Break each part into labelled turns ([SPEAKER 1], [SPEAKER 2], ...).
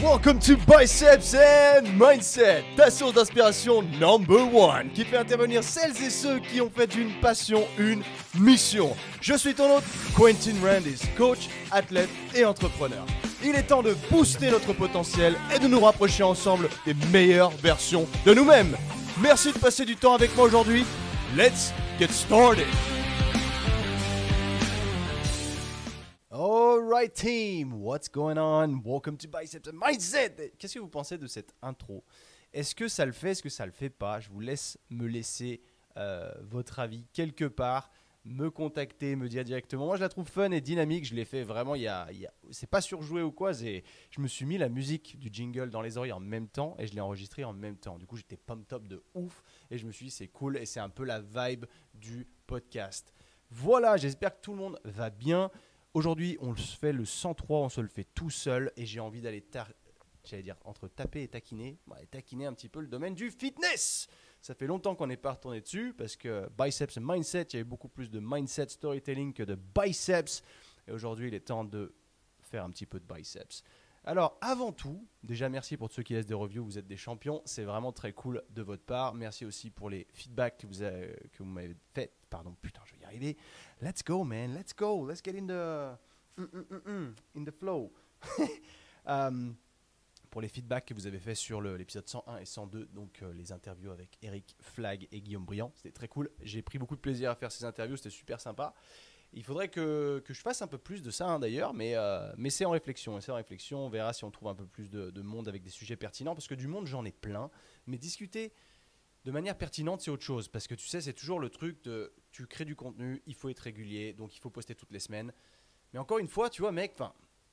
[SPEAKER 1] Welcome to Biceps and Mindset, ta source d'inspiration number one, qui fait intervenir celles et ceux qui ont fait d'une passion une mission. Je suis ton hôte, Quentin Randis, coach, athlète et entrepreneur. Il est temps de booster notre potentiel et de nous rapprocher ensemble des meilleures versions de nous-mêmes. Merci de passer du temps avec moi aujourd'hui. Let's get started. Alright team, what's going on? Welcome to Biceps and Mindset. Qu'est-ce que vous pensez de cette intro? Est-ce que ça le fait? Est-ce que ça le fait pas? Je vous laisse me laisser votre avis quelque part, me contacter, me dire directement. Moi je la trouve fun et dynamique, je l'ai fait vraiment, c'est pas surjoué ou quoi, je me suis mis la musique du jingle dans les oreilles en même temps et je l'ai enregistré en même temps. Du coup j'étais pumped up de ouf et je me suis dit c'est cool et c'est un peu la vibe du podcast. Voilà, j'espère que tout le monde va bien. Aujourd'hui, on se fait le 103, on se le fait tout seul et j'ai envie d'aller, entre taper et taquiner, taquiner un petit peu le domaine du fitness. Ça fait longtemps qu'on n'est pas retourné dessus parce que Biceps et Mindset, il y avait beaucoup plus de mindset storytelling que de biceps. Et aujourd'hui, il est temps de faire un petit peu de biceps. Alors, avant tout, déjà merci pour ceux qui laissent des reviews, vous êtes des champions, c'est vraiment très cool de votre part. Merci aussi pour les feedbacks que vous m'avez fait. Pardon, putain, je vais y arriver. Let's go, man, let's go. Let's get in the flow. Pour les feedbacks que vous avez fait sur l'épisode 101 et 102, donc les interviews avec Eric Flag et Guillaume Briand, c'était très cool. J'ai pris beaucoup de plaisir à faire ces interviews, c'était super sympa. Il faudrait que je fasse un peu plus de ça d'ailleurs, mais c'est en réflexion. On verra si on trouve un peu plus de monde avec des sujets pertinents, parce que du monde, j'en ai plein. Mais discuter de manière pertinente, c'est autre chose. Parce que tu sais, c'est toujours le truc de tu crées du contenu, il faut être régulier, donc il faut poster toutes les semaines. Mais encore une fois, tu vois, mec,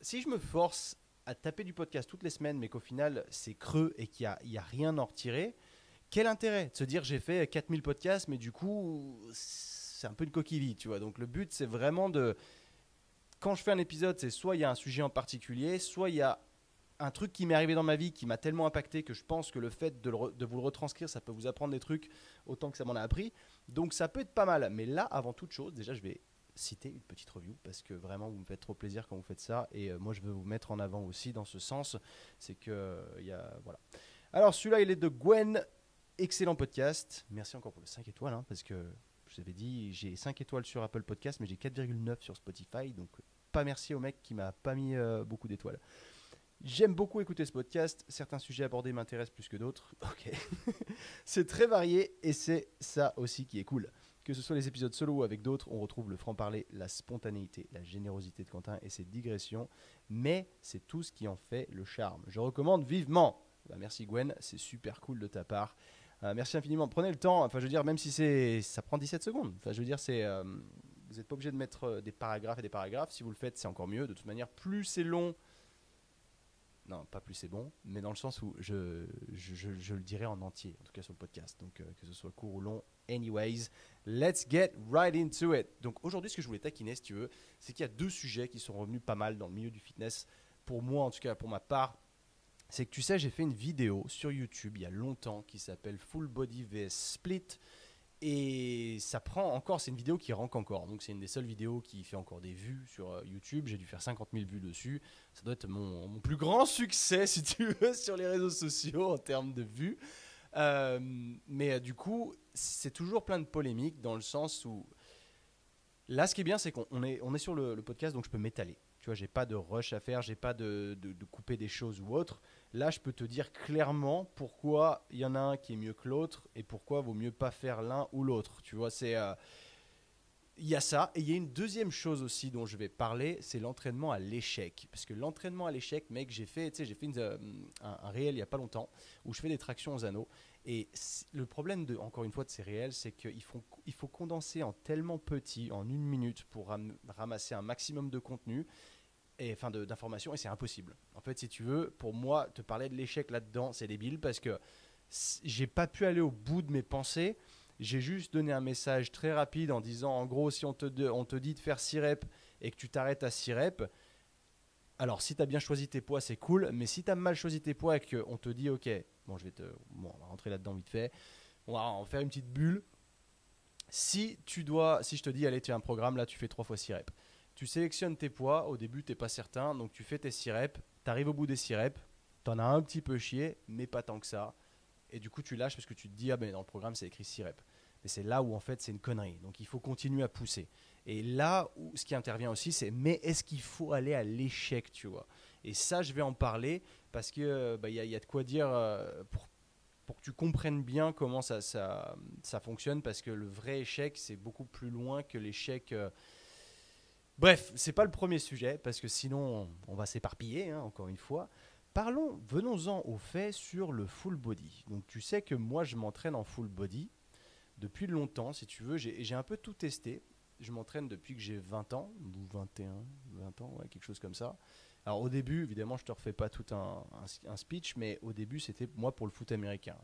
[SPEAKER 1] si je me force à taper du podcast toutes les semaines, mais qu'au final, c'est creux et qu'il y a rien à en retirer, quel intérêt de se dire j'ai fait 4000 podcasts, mais du coup, c'est un peu une coquille vide, tu vois. Donc le but, c'est vraiment quand je fais un épisode, c'est soit il y a un sujet en particulier, soit il y a un truc qui m'est arrivé dans ma vie qui m'a tellement impacté que je pense que le fait de vous le retranscrire, ça peut vous apprendre des trucs autant que ça m'en a appris. Donc ça peut être pas mal. Mais là, avant toute chose, déjà, je vais citer une petite review parce que vraiment, vous me faites trop plaisir quand vous faites ça. Et moi, je veux vous mettre en avant aussi dans ce sens. C'est que, voilà. Alors, celui-là, il est de Gwen. Excellent podcast. Merci encore pour le 5 étoiles, parce que je vous avais dit, j'ai 5 étoiles sur Apple Podcast, mais j'ai 4,9 sur Spotify. Donc, pas merci au mec qui m'a pas mis beaucoup d'étoiles. J'aime beaucoup écouter ce podcast. Certains sujets abordés m'intéressent plus que d'autres. Ok. C'est très varié et c'est ça aussi qui est cool. Que ce soit les épisodes solo ou avec d'autres, on retrouve le franc-parler, la spontanéité, la générosité de Quentin et ses digressions. Mais c'est tout ce qui en fait le charme. Je recommande vivement. Merci Gwen, c'est super cool de ta part. Merci infiniment. Prenez le temps. Enfin, je veux dire, même si ça prend 17 secondes. Enfin, je veux dire, vous n'êtes pas obligé de mettre des paragraphes et des paragraphes. Si vous le faites, c'est encore mieux. De toute manière, plus c'est long. Non, pas plus c'est bon, mais dans le sens où je le dirai en entier, en tout cas sur le podcast. Donc, que ce soit court ou long. Anyways, let's get right into it. Donc, aujourd'hui, ce que je voulais taquiner, si tu veux, c'est qu'il y a deux sujets qui sont revenus pas mal dans le milieu du fitness. Pour moi, en tout cas, pour ma part, c'est que tu sais, j'ai fait une vidéo sur YouTube il y a longtemps qui s'appelle Full Body vs Split. Et ça prend encore, c'est une vidéo qui rank encore. Donc, c'est une des seules vidéos qui fait encore des vues sur YouTube. J'ai dû faire 50 000 vues dessus. Ça doit être mon plus grand succès, si tu veux, sur les réseaux sociaux en termes de vues. Mais du coup, c'est toujours plein de polémiques dans le sens où là, ce qui est bien, c'est qu'on est sur le podcast, donc je peux m'étaler. Tu vois, j'ai pas de rush à faire, j'ai pas de couper des choses ou autre. Là, je peux te dire clairement pourquoi il y en a un qui est mieux que l'autre et pourquoi vaut mieux pas faire l'un ou l'autre. Tu vois, il y a ça. Et il y a une deuxième chose aussi dont je vais parler, c'est l'entraînement à l'échec. Parce que l'entraînement à l'échec, mec, j'ai fait un réel il y a pas longtemps où je fais des tractions aux anneaux. Et le problème, encore une fois, de ces réels, c'est qu'il faut condenser en tellement petit, en 1 minute, pour ramasser un maximum de contenu. D'informations, et c'est impossible. En fait, si tu veux, pour moi, te parler de l'échec là-dedans, c'est débile parce que j'ai pas pu aller au bout de mes pensées. J'ai juste donné un message très rapide en disant, en gros, si on te dit de faire 6 reps et que tu t'arrêtes à 6 reps, alors si tu as bien choisi tes poids, c'est cool, mais si tu as mal choisi tes poids et qu'on te dit, ok, bon, on va rentrer là-dedans vite fait, on va en faire une petite bulle. Si je te dis, allez, tu as un programme, là, tu fais 3 fois 6 reps. Tu sélectionnes tes poids, au début tu n'es pas certain, donc tu fais tes 6 reps, tu arrives au bout des 6 reps, t'en as un petit peu chié, mais pas tant que ça. Et du coup, tu lâches parce que tu te dis, ah ben dans le programme, c'est écrit 6 reps. Mais c'est là où en fait, c'est une connerie. Donc il faut continuer à pousser. Et là où ce qui intervient aussi, c'est mais est-ce qu'il faut aller à l'échec, tu vois? Et ça, je vais en parler parce que y a de quoi dire pour que tu comprennes bien comment ça fonctionne. Parce que le vrai échec, c'est beaucoup plus loin que l'échec. Bref, c'est pas le premier sujet parce que sinon on va s'éparpiller, hein, encore une fois. Venons-en au fait sur le full body. Donc tu sais que moi je m'entraîne en full body depuis longtemps, si tu veux. J'ai un peu tout testé. Je m'entraîne depuis que j'ai 20 ans, ou 21, 20 ans, ouais, quelque chose comme ça. Alors au début, évidemment, je te refais pas tout un speech, mais au début, c'était moi pour le foot américain.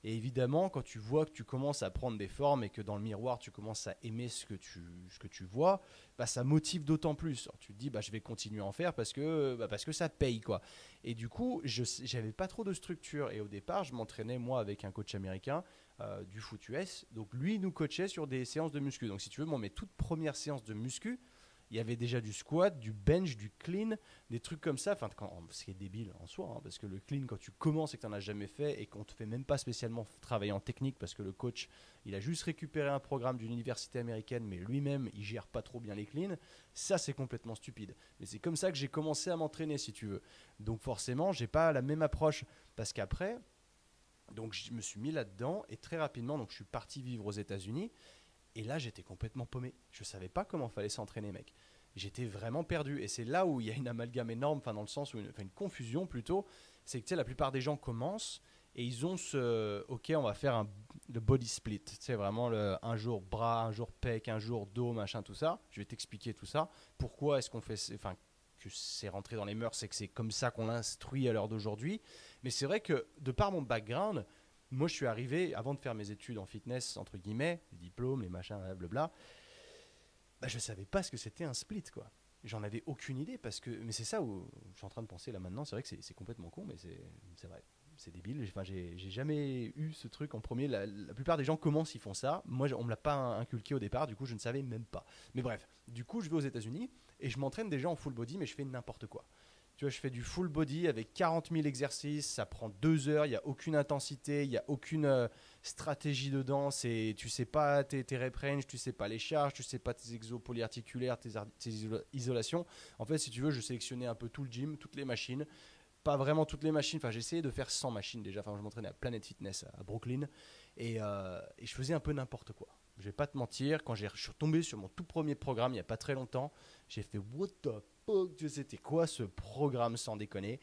[SPEAKER 1] Et évidemment, quand tu vois que tu commences à prendre des formes et que dans le miroir, tu commences à aimer ce que tu vois, bah, ça motive d'autant plus. Alors, tu te dis, bah, je vais continuer à en faire parce que ça paye, quoi. Et du coup, je n'avais pas trop de structure. Et au départ, je m'entraînais, moi, avec un coach américain du foot US. Donc, lui, il nous coachait sur des séances de muscu. Donc, si tu veux, moi, mes toutes premières séances de muscu, il y avait déjà du squat, du bench, du clean, des trucs comme ça. Enfin, ce qui est débile en soi, hein, parce que le clean, quand tu commences et que tu n'en as jamais fait et qu'on ne te fait même pas spécialement travailler en technique, parce que le coach, il a juste récupéré un programme d'une université américaine, mais lui-même, il gère pas trop bien les cleans, ça, c'est complètement stupide. Mais c'est comme ça que j'ai commencé à m'entraîner, si tu veux. Donc forcément, j'ai pas la même approche, parce qu'après, donc je me suis mis là-dedans, et très rapidement, donc je suis parti vivre aux États-Unis. Et là, j'étais complètement paumé. Je savais pas comment fallait s'entraîner, mec. J'étais vraiment perdu. Et c'est là où il y a une amalgame énorme, enfin dans le sens où une confusion plutôt. C'est que tu sais, la plupart des gens commencent et ils ont ok, on va faire le body split. C'est vraiment un jour bras, un jour pec, un jour dos, machin, tout ça. Je vais t'expliquer tout ça. Pourquoi est-ce qu'on fait, enfin que c'est rentré dans les mœurs, c'est que c'est comme ça qu'on l'instruit à l'heure d'aujourd'hui. Mais c'est vrai que de par mon background, moi, je suis arrivé, avant de faire mes études en fitness, entre guillemets, les diplômes, les machins, blablabla, bah, je ne savais pas ce que c'était un split, quoi. J'en avais aucune idée, mais c'est ça où je suis en train de penser là maintenant, c'est vrai que c'est complètement con, mais c'est vrai. C'est débile, enfin, j'ai jamais eu ce truc en premier. La plupart des gens commencent, ils font ça. Moi, on me l'a pas inculqué au départ, du coup, je ne savais même pas. Mais bref, du coup, je vais aux États-Unis et je m'entraîne déjà en full body, mais je fais n'importe quoi. Tu vois, je fais du full body avec 40 000 exercices, ça prend 2 heures, il n'y a aucune intensité, il n'y a aucune stratégie dedans. Tu sais pas tes rep range, tu sais pas les charges, tu sais pas tes exos polyarticulaires, tes isolations. En fait, si tu veux, je sélectionnais un peu tout le gym, toutes les machines. Pas vraiment toutes les machines, enfin j'ai essayé de faire 100 machines déjà, enfin je m'entraînais à Planet Fitness à Brooklyn et je faisais un peu n'importe quoi. Je vais pas te mentir, quand je suis tombé sur mon tout premier programme il y a pas très longtemps, j'ai fait what the fuck, c'était quoi ce programme sans déconner.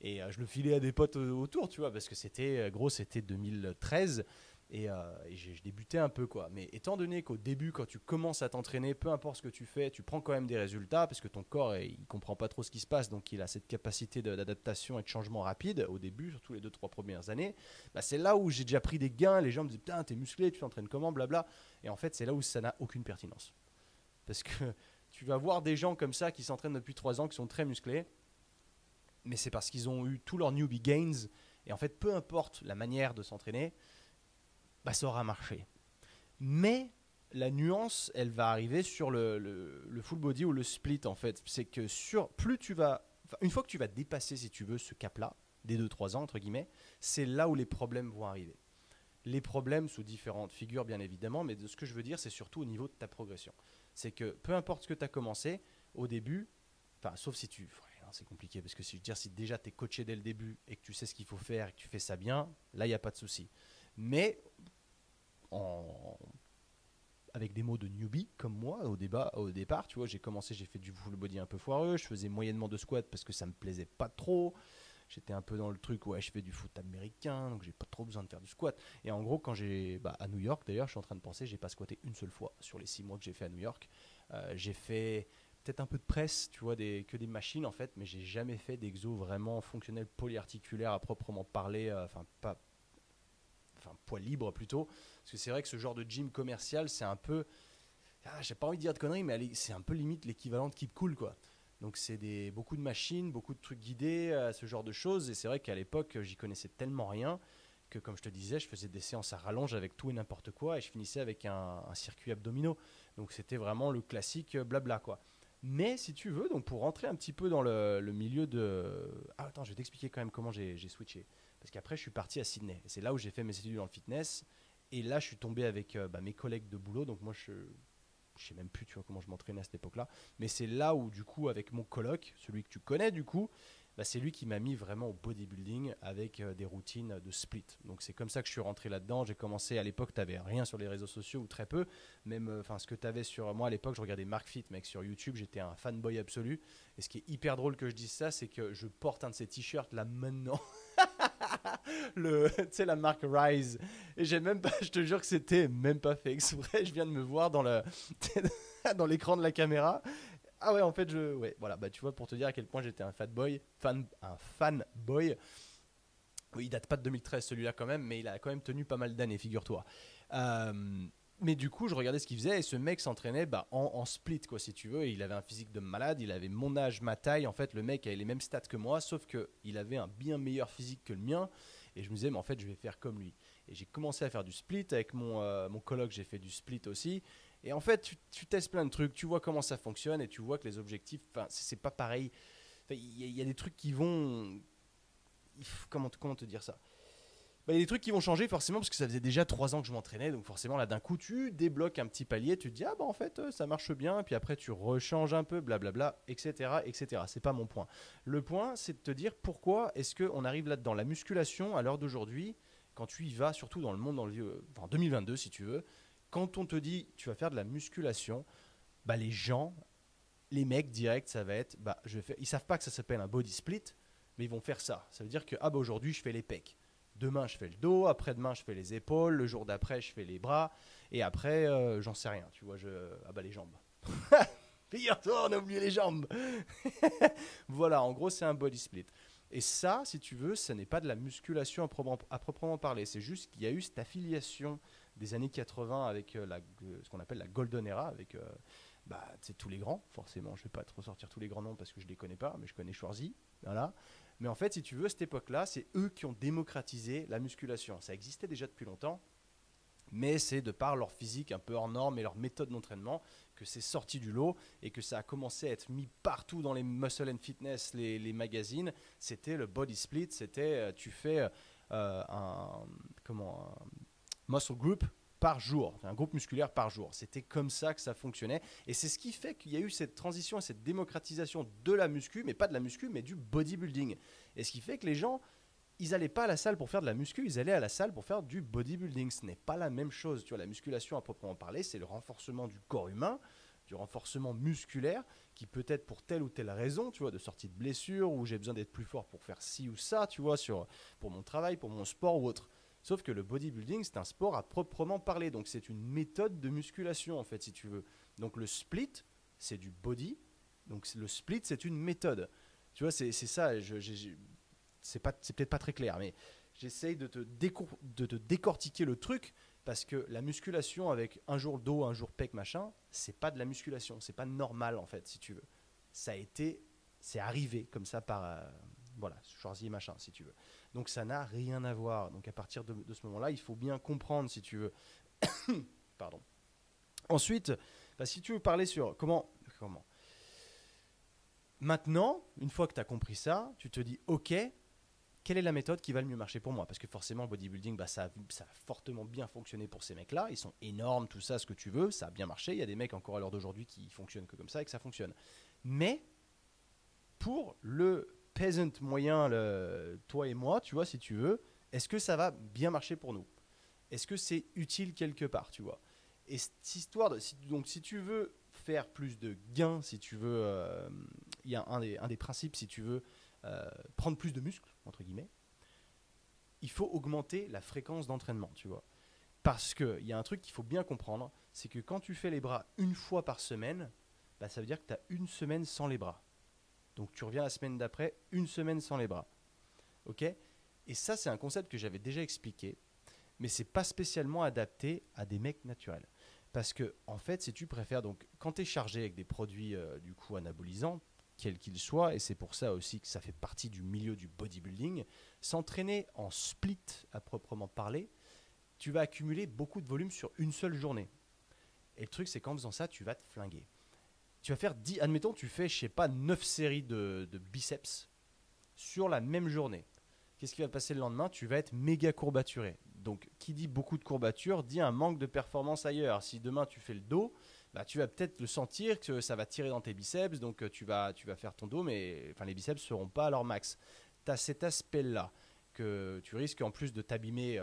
[SPEAKER 1] Et je le filais à des potes autour, tu vois, parce que c'était 2013 et je débutais un peu, quoi. Mais étant donné qu'au début, quand tu commences à t'entraîner, peu importe ce que tu fais, tu prends quand même des résultats parce que ton corps, il comprend pas trop ce qui se passe, donc il a cette capacité d'adaptation et de changement rapide au début, surtout les 2-3 premières années. Bah, c'est là où j'ai déjà pris des gains. Les gens me disent putain, t'es musclé, tu t'entraînes comment, blabla. Et en fait, c'est là où ça n'a aucune pertinence. Parce que tu vas voir des gens comme ça qui s'entraînent depuis 3 ans, qui sont très musclés, mais c'est parce qu'ils ont eu tous leurs newbie gains. Et en fait, peu importe la manière de s'entraîner, bah, ça aura marché. Mais la nuance, elle va arriver sur le full body ou le split, en fait. C'est que une fois que tu vas dépasser, si tu veux, ce cap-là, des 2-3 ans, entre guillemets, c'est là où les problèmes vont arriver. Les problèmes sous différentes figures, bien évidemment, mais ce que je veux dire, c'est surtout au niveau de ta progression. C'est que peu importe ce que tu as commencé, au début, enfin, sauf si c'est compliqué, parce que si déjà tu es coaché dès le début et que tu sais ce qu'il faut faire et que tu fais ça bien, là, il n'y a pas de souci. Mais avec des mots de newbie comme moi au départ, tu vois, j'ai fait du full body un peu foireux, je faisais moyennement de squat parce que ça me plaisait pas trop. J'étais un peu dans le truc, ouais, je fais du foot américain, donc j'ai pas trop besoin de faire du squat. Et en gros, à New York d'ailleurs, je suis en train de penser, j'ai pas squatté une seule fois sur les 6 mois que j'ai fait à New York. J'ai fait peut-être un peu de presse, tu vois, que des machines en fait, mais j'ai jamais fait d'exo vraiment fonctionnel polyarticulaire à proprement parler, poids libre plutôt. Parce que c'est vrai que ce genre de gym commercial, c'est un peu, j'ai pas envie de dire de conneries, mais c'est un peu limite l'équivalent de Keep Cool, quoi. Donc c'est beaucoup de machines, beaucoup de trucs guidés, ce genre de choses. Et c'est vrai qu'à l'époque, j'y connaissais tellement rien que, comme je te disais, je faisais des séances à rallonge avec tout et n'importe quoi et je finissais avec un circuit abdominaux. Donc c'était vraiment le classique blabla, quoi. Mais si tu veux, donc pour rentrer un petit peu dans le milieu de... Ah attends, je vais t'expliquer quand même comment j'ai switché. Parce qu'après, je suis parti à Sydney. Et c'est là où j'ai fait mes études dans le fitness. Et là, je suis tombé avec mes collègues de boulot. Donc moi, je sais même plus, tu vois, comment je m'entraînais à cette époque-là. Mais c'est là où, du coup, avec mon coloc, celui que tu connais, du coup, bah, c'est lui qui m'a mis vraiment au bodybuilding avec des routines de split. Donc c'est comme ça que je suis rentré là-dedans. J'ai commencé à l'époque, tu n'avais rien sur les réseaux sociaux ou très peu. Même, enfin, ce que tu avais sur moi à l'époque, je regardais Mark Fit, mec, sur YouTube. J'étais un fanboy absolu. Et ce qui est hyper drôle que je dise ça, c'est que je porte un de ces t-shirts là maintenant. Tu sais, la marque Rise. Et j'ai même pas, je te jure que c'était même pas fait exprès. Je viens de me voir dans l'écran de la caméra. Ah ouais, en fait, ouais, voilà, bah tu vois, pour te dire à quel point j'étais un fanboy. Oui, il date pas de 2013 celui-là quand même, mais il a quand même tenu pas mal d'années, figure-toi. Mais du coup, je regardais ce qu'il faisait et ce mec s'entraînait en split, quoi, si tu veux. Et il avait un physique de malade, il avait mon âge, ma taille. En fait, le mec avait les mêmes stats que moi, sauf qu'il avait un bien meilleur physique que le mien. Et je me disais, mais en fait, je vais faire comme lui. Et j'ai commencé à faire du split avec mon coloc, j'ai fait du split aussi. Et en fait, tu testes plein de trucs, tu vois comment ça fonctionne et tu vois que les objectifs, c'est pas pareil. Il y a des trucs qui vont. Comment te dire ça? Bah, il y a des trucs qui vont changer forcément parce que ça faisait déjà 3 ans que je m'entraînais. Donc forcément, là d'un coup, tu débloques un petit palier, tu te dis, ah bah en fait, ça marche bien. Et puis après, tu rechanges un peu, blablabla, etc. etc. C'est pas mon point. Le point, c'est de te dire pourquoi est-ce qu'on arrive là-dedans. La musculation, à l'heure d'aujourd'hui, quand tu y vas, surtout dans le monde, en 2022 si tu veux, quand on te dit tu vas faire de la musculation, bah les gens, les mecs direct, ça va être, bah je vais faire. Ils savent pas que ça s'appelle un body split, mais ils vont faire ça. Ça veut dire que ah bah aujourd'hui je fais les pecs, demain je fais le dos, après-demain je fais les épaules, le jour d'après je fais les bras, et après j'en sais rien, tu vois, ah bah les jambes. Figure-toi, on a oublié les jambes. Voilà, en gros c'est un body split. Et ça, si tu veux, ça n'est pas de la musculation à proprement parler. C'est juste qu'il y a eu cette affiliation des années 80 avec ce qu'on appelle la Golden Era, avec bah, tous les grands, forcément. Je ne vais pas te ressortir tous les grands noms parce que je ne les connais pas, mais je connais Schwarzy. Voilà. Mais en fait, si tu veux, cette époque-là, c'est eux qui ont démocratisé la musculation. Ça existait déjà depuis longtemps, mais c'est de par leur physique un peu hors norme et leur méthode d'entraînement que c'est sorti du lot et que ça a commencé à être mis partout dans les muscle and fitness, les magazines. C'était le body split, c'était tu fais un muscle group par jour, enfin, un groupe musculaire par jour. C'était comme ça que ça fonctionnait. Et c'est ce qui fait qu'il y a eu cette transition et cette démocratisation de la muscu, mais pas de la muscu, mais du bodybuilding. Et ce qui fait que les gens, ils n'allaient pas à la salle pour faire de la muscu, ils allaient à la salle pour faire du bodybuilding. Ce n'est pas la même chose. Tu vois, la musculation à proprement parler, c'est le renforcement du corps humain, du renforcement musculaire, qui peut être pour telle ou telle raison, tu vois, de sortie de blessure, ou j'ai besoin d'être plus fort pour faire ci ou ça, tu vois, pour mon travail, pour mon sport ou autre. Sauf que le bodybuilding, c'est un sport à proprement parler. Donc c'est une méthode de musculation, en fait, si tu veux. Donc le split, c'est du body. Donc le split, c'est une méthode. Tu vois, c'est ça. C'est peut-être pas très clair, mais j'essaye de te décortiquer le truc parce que la musculation avec un jour dos, un jour pec, machin, c'est pas de la musculation. C'est pas normal, en fait, si tu veux. C'est arrivé comme ça par, voilà, Schwarzy machin, si tu veux. Donc ça n'a rien à voir. Donc à partir de ce moment-là, il faut bien comprendre, si tu veux. Pardon. Ensuite, bah, si tu veux parler sur comment. Maintenant, une fois que tu as compris ça, tu te dis, ok, quelle est la méthode qui va le mieux marcher pour moi? Parce que forcément, le bodybuilding, bah, ça a fortement bien fonctionné pour ces mecs-là. Ils sont énormes, tout ça, ce que tu veux. Ça a bien marché. Il y a des mecs encore à l'heure d'aujourd'hui qui fonctionnent que comme ça et que ça fonctionne. Mais pour le peasant moyen, toi et moi, tu vois, si tu veux, est-ce que ça va bien marcher pour nous? Est-ce que c'est utile quelque part, tu vois? Et cette histoire donc si tu veux faire plus de gains, si tu veux, il y a un des principes, si tu veux, prendre plus de muscles, entre guillemets, il faut augmenter la fréquence d'entraînement, tu vois. Parce qu'il y a un truc qu'il faut bien comprendre, c'est que quand tu fais les bras une fois par semaine, bah, ça veut dire que tu as une semaine sans les bras. Donc tu reviens la semaine d'après, une semaine sans les bras. Ok? Et ça, c'est un concept que j'avais déjà expliqué, mais c'est pas spécialement adapté à des mecs naturels. Parce que, en fait, si tu préfères, donc, quand tu es chargé avec des produits du coup anabolisants, quels qu'ils soient, et c'est pour ça aussi que ça fait partie du milieu du bodybuilding, s'entraîner en split à proprement parler, tu vas accumuler beaucoup de volume sur une seule journée. Et le truc, c'est qu'en faisant ça, tu vas te flinguer. tu vas faire 10, admettons, tu fais, je sais pas, 9 séries de biceps sur la même journée. Qu'est-ce qui va passer le lendemain? Tu vas être méga courbaturé. Donc, qui dit beaucoup de courbatures dit un manque de performance ailleurs. Si demain tu fais le dos, bah, tu vas peut-être le sentir que ça va tirer dans tes biceps, donc tu vas faire ton dos, mais enfin, les biceps ne seront pas à leur max. Tu as cet aspect-là que tu risques en plus de t'abîmer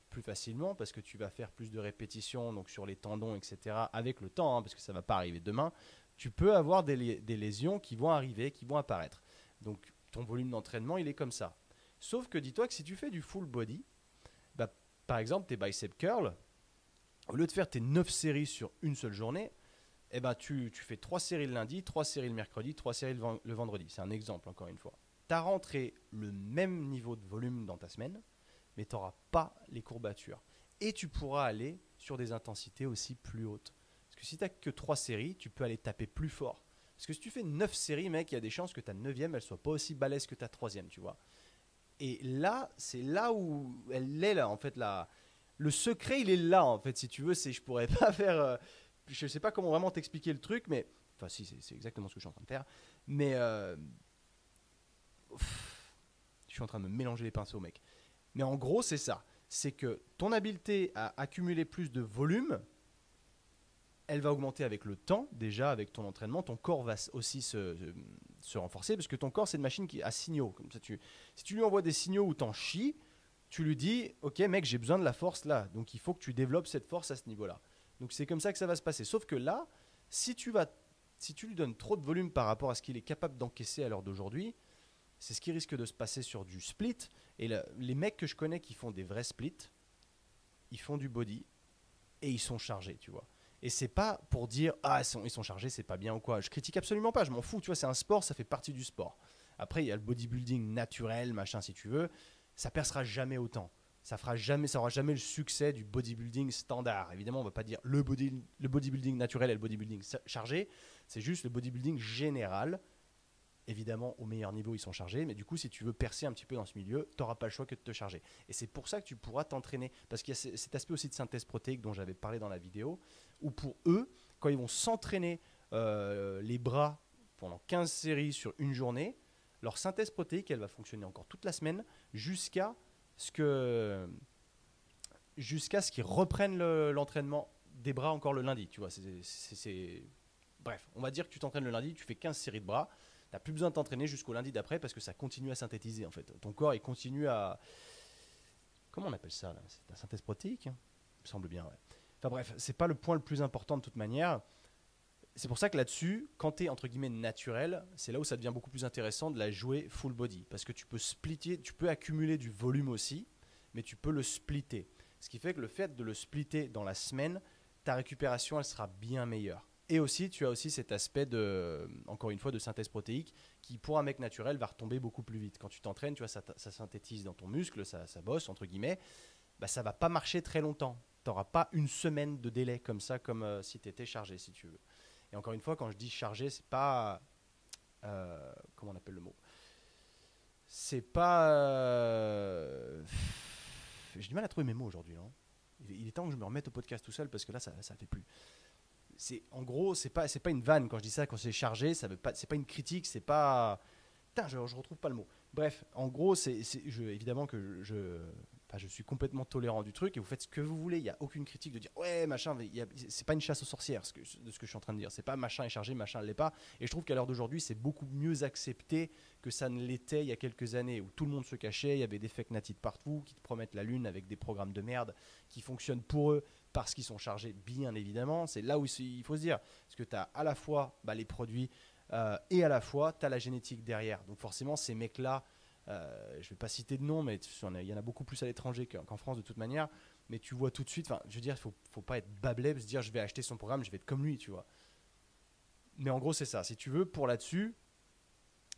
[SPEAKER 1] plus facilement parce que tu vas faire plus de répétitions donc sur les tendons, etc. avec le temps, hein, parce que ça ne va pas arriver demain. Tu peux avoir des lésions qui vont arriver, qui vont apparaître. Donc, ton volume d'entraînement, il est comme ça. Sauf que dis-toi que si tu fais du full body, bah, par exemple tes bicep curls, au lieu de faire tes 9 séries sur une seule journée, eh ben tu fais 3 séries le lundi, 3 séries le mercredi, 3 séries le vendredi. C'est un exemple encore une fois. Tu as rentré le même niveau de volume dans ta semaine, mais tu n'auras pas les courbatures. Et tu pourras aller sur des intensités aussi plus hautes. Parce que si tu n'as que 3 séries, tu peux aller taper plus fort. Parce que si tu fais 9 séries, mec, il y a des chances que ta 9e, elle soit pas aussi balèze que ta 3e, tu vois. Et là, c'est là où elle est, là, en fait, le secret, il est là, en fait, si tu veux. Je pourrais pas faire... je sais pas comment vraiment t'expliquer le truc, mais... Enfin, si, c'est exactement ce que je suis en train de faire. Mais... je suis en train de me mélanger les pinceaux, mec. Mais en gros, c'est ça. C'est que ton habileté à accumuler plus de volume, elle va augmenter avec le temps, déjà avec ton entraînement. Ton corps va aussi se renforcer, parce que ton corps, c'est une machine qui a signaux. Comme ça, si tu lui envoies des signaux où t'en chies, tu lui dis, ok mec, j'ai besoin de la force là, donc il faut que tu développes cette force à ce niveau-là. Donc c'est comme ça que ça va se passer. Sauf que là, si tu lui donnes trop de volume par rapport à ce qu'il est capable d'encaisser à l'heure d'aujourd'hui, c'est ce qui risque de se passer sur du split. Et les mecs que je connais qui font des vrais splits, ils font du body et ils sont chargés, tu vois. Et c'est pas pour dire ah ils sont chargés, c'est pas bien ou quoi. Je critique absolument pas, je m'en fous, tu vois, c'est un sport, ça fait partie du sport. Après il y a le bodybuilding naturel, machin si tu veux, ça percera jamais autant. Ça aura jamais le succès du bodybuilding standard. Évidemment, on va pas dire le bodybuilding naturel et le bodybuilding chargé, c'est juste le bodybuilding général. Évidemment, au meilleur niveau, ils sont chargés. Mais du coup, si tu veux percer un petit peu dans ce milieu, tu n'auras pas le choix que de te charger. Et c'est pour ça que tu pourras t'entraîner. Parce qu'il y a cet aspect aussi de synthèse protéique dont j'avais parlé dans la vidéo, où pour eux, quand ils vont s'entraîner les bras pendant 15 séries sur une journée, leur synthèse protéique, elle va fonctionner encore toute la semaine jusqu'à ce qu'ils reprennent l'entraînement des bras encore le lundi. Tu vois, Bref, on va dire que tu t'entraînes le lundi, tu fais 15 séries de bras. Tu n'as plus besoin de t'entraîner jusqu'au lundi d'après parce que ça continue à synthétiser en fait. Ton corps il continue à... Comment on appelle ça là? C'est la synthèse protéique, hein, il me semble bien, ouais. Enfin bref, c'est pas le point le plus important de toute manière. C'est pour ça que là-dessus, quand tu es entre guillemets naturel, c'est là où ça devient beaucoup plus intéressant de la jouer full body. Parce que tu peux splitter, tu peux accumuler du volume aussi, mais tu peux le splitter. Ce qui fait que le fait de le splitter dans la semaine, ta récupération elle sera bien meilleure. Et aussi, tu as aussi cet aspect encore une fois, de synthèse protéique qui, pour un mec naturel, va retomber beaucoup plus vite. Quand tu t'entraînes, tu vois, ça synthétise dans ton muscle, ça bosse, entre guillemets, bah, ça ne va pas marcher très longtemps. Tu n'auras pas une semaine de délai comme ça, comme si tu étais chargé, si tu veux. Et encore une fois, quand je dis chargé, c'est pas... comment on appelle le mot? C'est pas... J'ai du mal à trouver mes mots aujourd'hui. Hein. Il est temps que je me remette au podcast tout seul parce que là, ça ne fait plus. En gros, c'est pas une vanne quand je dis ça, quand c'est chargé, c'est pas une critique, c'est pas... Putain, je retrouve pas le mot. Bref, en gros, évidemment que je suis complètement tolérant du truc et vous faites ce que vous voulez, il n'y a aucune critique de dire ouais, machin, c'est pas une chasse aux sorcières de ce que je suis en train de dire, c'est pas machin est chargé, machin ne l'est pas. Et je trouve qu'à l'heure d'aujourd'hui, c'est beaucoup mieux accepté que ça ne l'était il y a quelques années où tout le monde se cachait, il y avait des fake natifs partout qui te promettent la lune avec des programmes de merde qui fonctionnent pour eux parce qu'ils sont chargés, bien évidemment. C'est là où il faut se dire, parce que tu as à la fois les produits et à la fois tu as la génétique derrière. Donc forcément, ces mecs-là, je ne vais pas citer de nom, mais il y en a beaucoup plus à l'étranger qu'en France de toute manière. Mais tu vois tout de suite, je veux dire, il faut pas être bablé, se dire je vais acheter son programme, je vais être comme lui, tu vois. Mais en gros, c'est ça. Si tu veux, pour là-dessus,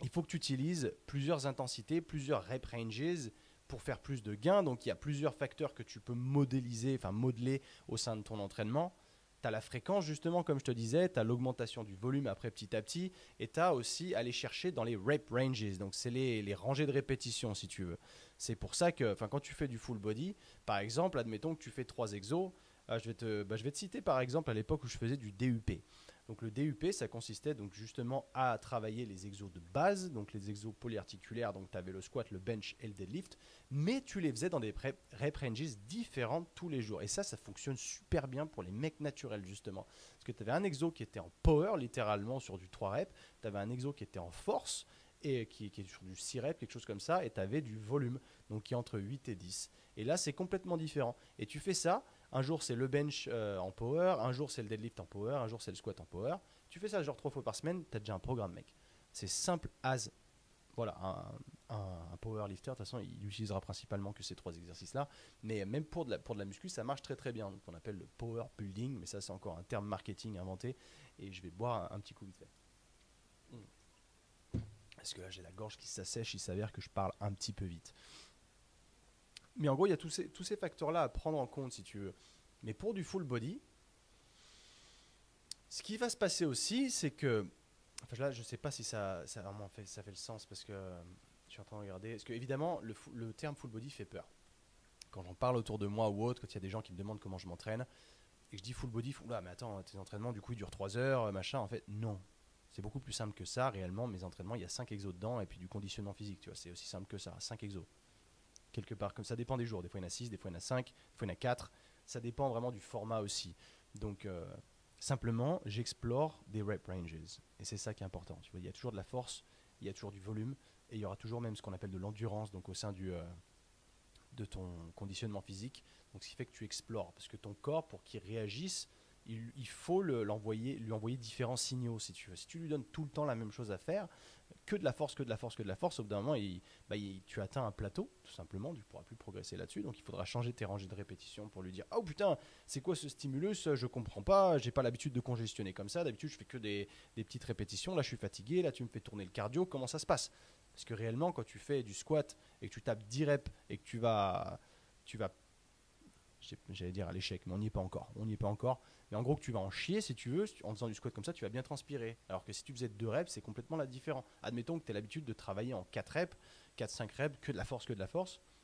[SPEAKER 1] il faut que tu utilises plusieurs intensités, plusieurs rep ranges pour faire plus de gains. Donc, il y a plusieurs facteurs que tu peux modeler au sein de ton entraînement. Tu as la fréquence, justement, comme je te disais, tu as l'augmentation du volume après petit à petit, et tu as aussi aller chercher dans les rep ranges. Donc, c'est les rangées de répétitions, si tu veux. C'est pour ça que quand tu fais du full body, par exemple, admettons que tu fais 3 exos, je vais te citer, par exemple, à l'époque où je faisais du DUP. Donc le DUP, ça consistait donc justement à travailler les exos de base, donc les exos polyarticulaires, donc tu avais le squat, le bench et le deadlift, mais tu les faisais dans des rep ranges différentes tous les jours. Et ça fonctionne super bien pour les mecs naturels justement. Parce que tu avais un exo qui était en power, littéralement sur du 3 reps, tu avais un exo qui était en force, et qui est sur du 6 reps, quelque chose comme ça, et tu avais du volume, donc qui est entre 8 et 10. Et là, c'est complètement différent. Et tu fais ça, un jour c'est le bench en power, un jour c'est le deadlift en power, un jour c'est le squat en power. Tu fais ça genre 3 fois par semaine, tu as déjà un programme, mec. C'est simple as. Voilà, un powerlifter, de toute façon, il utilisera principalement que ces 3 exercices-là. Mais même pour de la muscu, ça marche très très bien. Donc, on appelle le power building, mais ça, c'est encore un terme marketing inventé. Et je vais boire un petit coup vite fait. Parce que là, j'ai la gorge qui s'assèche, il s'avère que je parle un petit peu vite. Mais en gros, il y a tous ces facteurs-là à prendre en compte, si tu veux. Mais pour du full body, ce qui va se passer aussi, c'est que... Enfin, là, je ne sais pas si ça vraiment ça fait le sens, parce que je suis en train de regarder. Parce que, évidemment, le terme full body fait peur. Quand j'en parle autour de moi ou autre, quand il y a des gens qui me demandent comment je m'entraîne, et que je dis full body, là, mais attends, tes entraînements, du coup, ils durent 3 heures, machin. En fait, non. C'est beaucoup plus simple que ça, réellement. Mes entraînements, il y a 5 exos dedans, et puis du conditionnement physique, tu vois. C'est aussi simple que ça, 5 exos. Quelque part, comme ça dépend des jours. Des fois, il y en a 6, des fois, il y en a 5, des fois, il y en a 4. Ça dépend vraiment du format aussi. Donc, simplement, j'explore des rep ranges. Et c'est ça qui est important. Tu vois, il y a toujours de la force, il y a toujours du volume, et il y aura toujours même ce qu'on appelle de l'endurance, donc au sein de ton conditionnement physique. Donc, ce qui fait que tu explores. Parce que ton corps, pour qu'il réagisse, il faut lui envoyer différents signaux, si tu veux. Si tu lui donnes tout le temps la même chose à faire, que de la force, au bout d'un moment, tu atteins un plateau, tout simplement, tu ne pourras plus progresser là-dessus. Donc il faudra changer tes rangées de répétitions pour lui dire « Oh putain, c'est quoi ce stimulus? Je comprends pas, j'ai pas l'habitude de congestionner comme ça. D'habitude, je fais que des petites répétitions. Là, je suis fatigué. Là, tu me fais tourner le cardio. Comment ça se passe ?» Parce que réellement, quand tu fais du squat et que tu tapes 10 reps et que tu vas j'allais dire à l'échec, mais on n'y est pas encore. Mais en gros, que tu vas en chier si tu veux, en faisant du squat comme ça, tu vas bien transpirer. Alors que si tu faisais 2 reps, c'est complètement là différent. Admettons que tu as l'habitude de travailler en 4 reps, 4-5 reps, que de la force.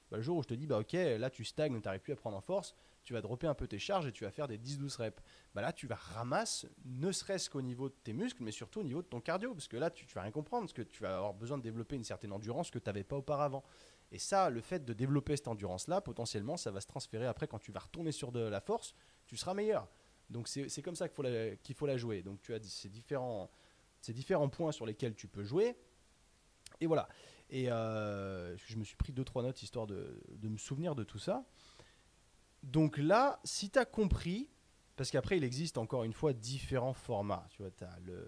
[SPEAKER 1] Bah, le jour où je te dis, bah ok, là tu stagnes, tu n'arrives plus à prendre en force, tu vas dropper un peu tes charges et tu vas faire des 10-12 reps. Bah là, tu vas ramasser, ne serait-ce qu'au niveau de tes muscles, mais surtout au niveau de ton cardio. Parce que là, tu vas rien comprendre, parce que tu vas avoir besoin de développer une certaine endurance que tu n'avais pas auparavant. Et ça, le fait de développer cette endurance-là, potentiellement, ça va se transférer après quand tu vas retourner sur de la force, tu seras meilleur. Donc c'est comme ça qu'il faut la jouer. Donc tu as ces différents points sur lesquels tu peux jouer. Et voilà. Et je me suis pris 2-3 notes histoire de me souvenir de tout ça. Donc là, si tu as compris, parce qu'après il existe encore une fois différents formats. Tu vois, tu as le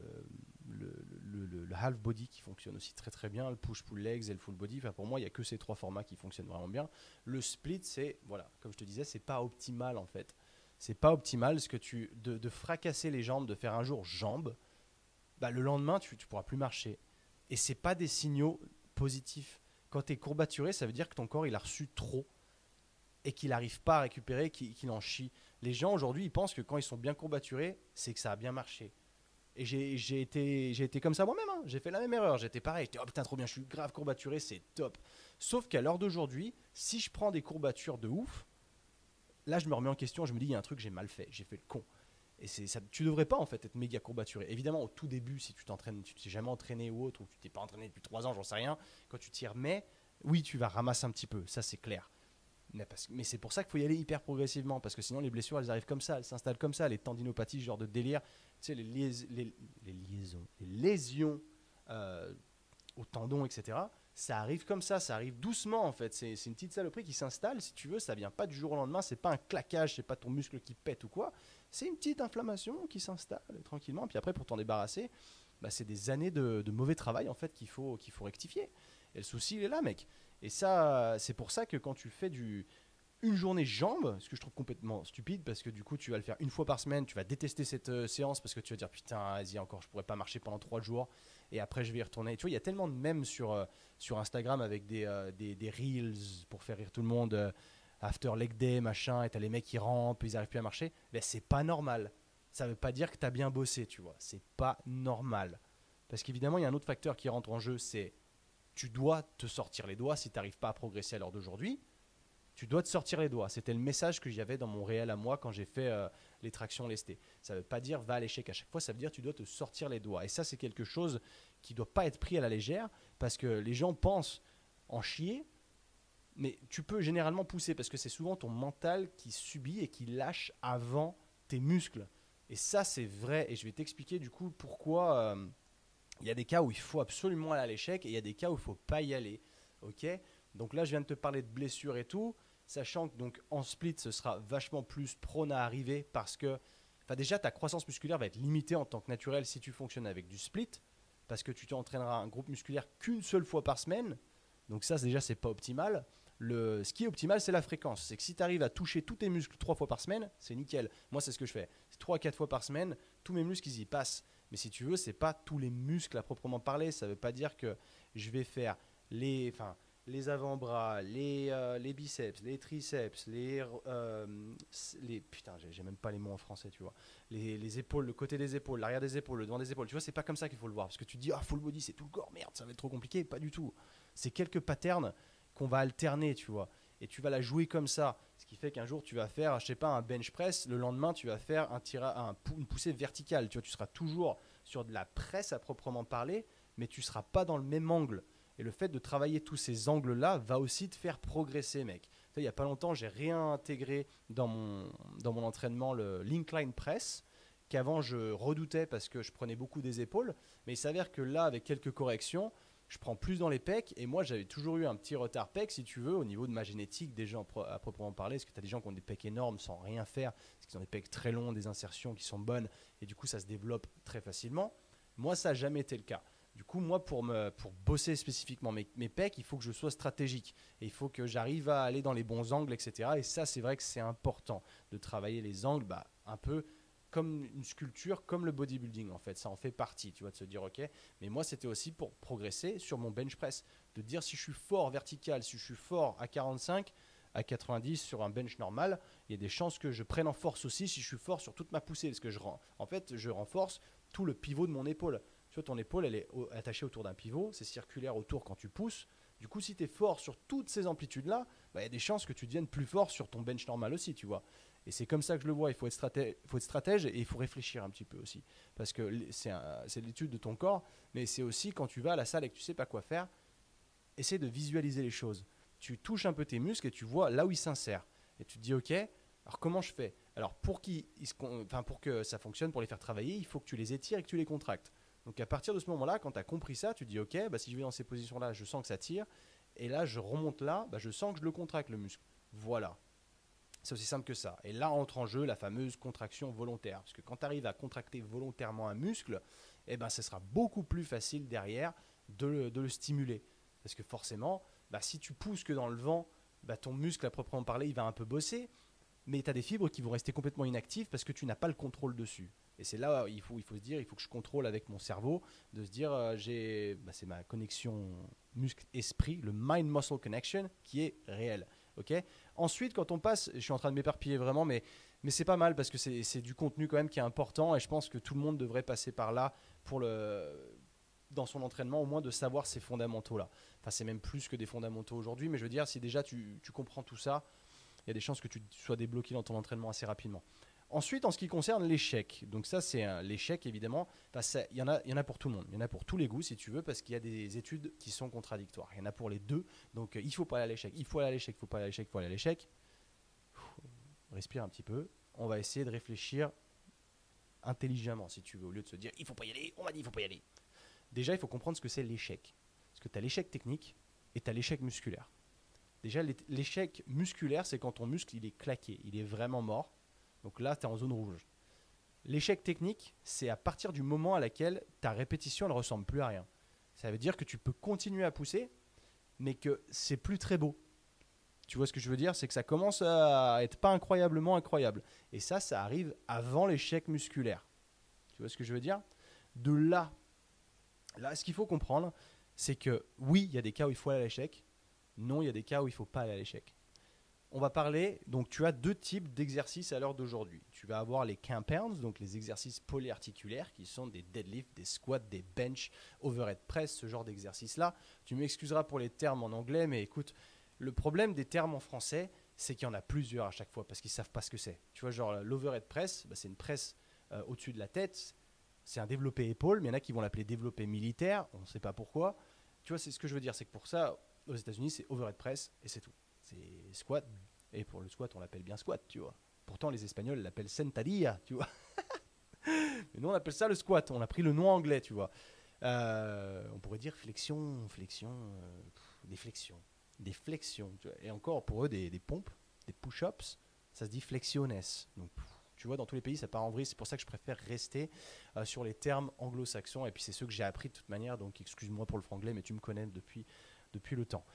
[SPEAKER 1] half body qui fonctionne aussi très très bien, le push-pull legs et le full body. Enfin, pour moi, il n'y a que ces 3 formats qui fonctionnent vraiment bien. Le split, c'est, voilà, comme je te disais, c'est pas optimal en fait. C'est pas optimal de fracasser les jambes, de faire un jour jambes, bah, le lendemain, tu pourras plus marcher. Et c'est pas des signaux positifs. Quand tu es courbaturé, ça veut dire que ton corps il a reçu trop et qu'il n'arrive pas à récupérer, qu'il en chie. Les gens aujourd'hui, ils pensent que quand ils sont bien courbaturés, c'est que ça a bien marché. Et j'ai été comme ça moi-même, hein. J'ai fait la même erreur. J'étais pareil. J'étais, oh putain, trop bien, je suis grave courbaturé, c'est top. Sauf qu'à l'heure d'aujourd'hui, si je prends des courbatures de ouf, là, je me remets en question. Je me dis, il y a un truc, j'ai mal fait. J'ai fait le con. Et ça, tu devrais pas en fait être méga courbaturé. Évidemment, au tout début, si tu t'entraînes, tu t'es jamais entraîné ou autre, ou tu t'es pas entraîné depuis 3 ans, j'en sais rien, quand tu t'y remets, oui, tu vas ramasser un petit peu. Ça, c'est clair. Mais c'est pour ça qu'il faut y aller hyper progressivement, parce que sinon les blessures elles arrivent comme ça, elles s'installent comme ça, les tendinopathies, ce genre de délire, tu sais, les lésions aux tendons, etc. Ça arrive comme ça arrive doucement en fait, c'est une petite saloperie qui s'installe, si tu veux, ça vient pas du jour au lendemain, c'est pas un claquage, c'est pas ton muscle qui pète ou quoi, c'est une petite inflammation qui s'installe tranquillement, puis après pour t'en débarrasser, bah, c'est des années de mauvais travail en fait qu'il faut rectifier. Et le souci il est là, mec. Et ça, c'est pour ça que quand tu fais une journée jambes, ce que je trouve complètement stupide, parce que du coup, tu vas le faire une fois par semaine, tu vas détester cette séance parce que tu vas dire putain, vas-y, encore, je pourrais pas marcher pendant 3 jours, et après, je vais y retourner. Tu vois, il y a tellement de mèmes sur Instagram avec des reels pour faire rire tout le monde, after leg day, machin, et t'as les mecs qui rampent, ils arrivent plus à marcher. Ben, c'est pas normal. Ça veut pas dire que t'as bien bossé, tu vois. C'est pas normal. Parce qu'évidemment, il y a un autre facteur qui rentre en jeu, c'est tu dois te sortir les doigts si tu n'arrives pas à progresser à l'heure d'aujourd'hui. Tu dois te sortir les doigts. C'était le message que j'avais dans mon réel à moi quand j'ai fait les tractions lestées. Ça ne veut pas dire va à l'échec à chaque fois, ça veut dire tu dois te sortir les doigts. Et ça, c'est quelque chose qui ne doit pas être pris à la légère parce que les gens pensent en chier, mais tu peux généralement pousser parce que c'est souvent ton mental qui subit et qui lâche avant tes muscles. Et ça, c'est vrai. Et je vais t'expliquer du coup pourquoi il y a des cas où il faut absolument aller à l'échec et il y a des cas où il ne faut pas y aller. Ok. Donc là, je viens de te parler de blessures et tout, sachant que donc, en split, ce sera vachement plus prône à arriver parce que déjà, ta croissance musculaire va être limitée en tant que naturel si tu fonctionnes avec du split parce que tu t'entraîneras un groupe musculaire qu'une seule fois par semaine. Donc ça, déjà, c'est pas optimal. Ce qui est optimal, c'est la fréquence. C'est que si tu arrives à toucher tous tes muscles 3 fois par semaine, c'est nickel. Moi, c'est ce que je fais. 3-4 fois par semaine, tous mes muscles, ils y passent. Mais si tu veux, c'est pas tous les muscles à proprement parler. Ça veut pas dire que je vais faire les avant-bras, les biceps, les triceps, putain, j'ai même pas les mots en français, tu vois. Les épaules, le côté des épaules, l'arrière des épaules, le devant des épaules. Tu vois, c'est pas comme ça qu'il faut le voir. Parce que tu te dis, full body, c'est tout le corps. Merde, ça va être trop compliqué. Pas du tout. C'est quelques patterns qu'on va alterner, tu vois. Et tu vas la jouer comme ça. Ce qui fait qu'un jour, tu vas faire, je sais pas, un bench press. Le lendemain, tu vas faire une poussée verticale. Tu vois, tu seras toujours sur de la presse à proprement parler, mais tu seras pas dans le même angle. Et le fait de travailler tous ces angles-là va aussi te faire progresser, mec. Il n'y a pas longtemps, j'ai réintégré dans mon entraînement l'incline press, qu'avant je redoutais parce que je prenais beaucoup des épaules. Mais il s'avère que là, avec quelques corrections, je prends plus dans les pecs. Et moi, j'avais toujours eu un petit retard pec, si tu veux, au niveau de ma génétique, déjà à proprement parler. Parce que tu as des gens qui ont des pecs énormes sans rien faire, parce qu'ils ont des pecs très longs, des insertions qui sont bonnes. Et du coup, ça se développe très facilement. Moi, ça n'a jamais été le cas. Du coup, moi, pour bosser spécifiquement mes pecs, il faut que je sois stratégique. Et il faut que j'arrive à aller dans les bons angles, etc. Et ça, c'est vrai que c'est important de travailler les angles un peu comme une sculpture, comme le bodybuilding, en fait. Ça en fait partie, tu vois, de se dire, OK. Mais moi, c'était aussi pour progresser sur mon bench press. De dire si je suis fort vertical, si je suis fort à 45, à 90 sur un bench normal, il y a des chances que je prenne en force aussi si je suis fort sur toute ma poussée. Parce que je renforce tout le pivot de mon épaule. Tu vois, ton épaule, elle est attachée autour d'un pivot, c'est circulaire autour quand tu pousses. Du coup, si tu es fort sur toutes ces amplitudes-là, il y a des chances que tu deviennes plus fort sur ton bench normal aussi, tu vois. Et c'est comme ça que je le vois. Il faut être stratège et il faut réfléchir un petit peu aussi. Parce que c'est l'étude de ton corps, mais c'est aussi quand tu vas à la salle et que tu ne sais pas quoi faire, essaie de visualiser les choses. Tu touches un peu tes muscles et tu vois là où ils s'insèrent. Et tu te dis, OK, alors comment je fais? Alors pour que ça fonctionne, pour les faire travailler, il faut que tu les étires et que tu les contractes. Donc à partir de ce moment-là, quand tu as compris ça, tu te dis ok, si je vais dans ces positions-là, je sens que ça tire. Et là, je remonte là, je sens que je le contracte le muscle. Voilà. C'est aussi simple que ça. Et là entre en jeu la fameuse contraction volontaire. Parce que quand tu arrives à contracter volontairement un muscle, ce sera beaucoup plus facile derrière de le stimuler. Parce que forcément, si tu pousses que dans le vent, ton muscle à proprement parler, il va un peu bosser. Mais tu as des fibres qui vont rester complètement inactives parce que tu n'as pas le contrôle dessus. Et c'est là où il faut se dire, il faut que je contrôle avec mon cerveau, de se dire, c'est ma connexion muscle-esprit, le mind-muscle connection, qui est réel. Okay. Ensuite, quand on passe, je suis en train de m'éparpiller vraiment, mais c'est pas mal parce que c'est du contenu quand même qui est important et je pense que tout le monde devrait passer par là dans son entraînement, au moins de savoir ces fondamentaux-là. Enfin, c'est même plus que des fondamentaux aujourd'hui, mais je veux dire, si déjà tu comprends tout ça, il y a des chances que tu sois débloqué dans ton entraînement assez rapidement. Ensuite, en ce qui concerne l'échec, donc ça c'est l'échec évidemment, il y en a pour tout le monde, il y en a pour tous les goûts si tu veux, parce qu'il y a des études qui sont contradictoires, il y en a pour les deux, donc il faut pas aller à l'échec, il faut aller à l'échec, il faut pas aller à l'échec, il faut aller à l'échec. Respire un petit peu, on va essayer de réfléchir intelligemment si tu veux, au lieu de se dire il faut pas y aller, on m'a dit il faut pas y aller. Déjà il faut comprendre ce que c'est l'échec, parce que tu as l'échec technique et tu as l'échec musculaire. Déjà l'échec musculaire c'est quand ton muscle il est claqué, il est vraiment mort. Donc là, tu es en zone rouge. L'échec technique, c'est à partir du moment à laquelle ta répétition ne ressemble plus à rien. Ça veut dire que tu peux continuer à pousser, mais que c'est plus très beau. Tu vois ce que je veux dire? C'est que ça commence à être pas incroyablement incroyable. Et ça arrive avant l'échec musculaire. Tu vois ce que je veux dire? De là, ce qu'il faut comprendre, c'est que oui, il y a des cas où il faut aller à l'échec. Non, il y a des cas où il ne faut pas aller à l'échec. On va parler, donc tu as deux types d'exercices à l'heure d'aujourd'hui. Tu vas avoir les compounds, donc les exercices polyarticulaires qui sont des deadlifts, des squats, des bench, overhead press, ce genre d'exercices-là. Tu m'excuseras pour les termes en anglais, mais écoute, le problème des termes en français, c'est qu'il y en a plusieurs à chaque fois parce qu'ils savent pas ce que c'est. Tu vois, genre l'overhead press, bah, c'est une presse au-dessus de la tête. C'est un développé épaule, mais il y en a qui vont l'appeler développé militaire. On ne sait pas pourquoi. Tu vois, c'est ce que je veux dire. C'est que pour ça, aux États-Unis, c'est overhead press et c'est tout. C'est squat. Et pour le squat, on l'appelle bien squat, tu vois. Pourtant, les Espagnols l'appellent sentadilla, tu vois. Mais nous, on appelle ça le squat. On a pris le nom anglais, tu vois. On pourrait dire flexion, des flexions. Des flexions. Tu vois. Et encore, pour eux, des pompes, des push-ups, ça se dit flexiones. Donc, tu vois, dans tous les pays, ça part en vrille. C'est pour ça que je préfère rester sur les termes anglo-saxons. Et puis, c'est ceux que j'ai appris de toute manière. Donc, excuse-moi pour le franglais, mais tu me connais depuis le temps.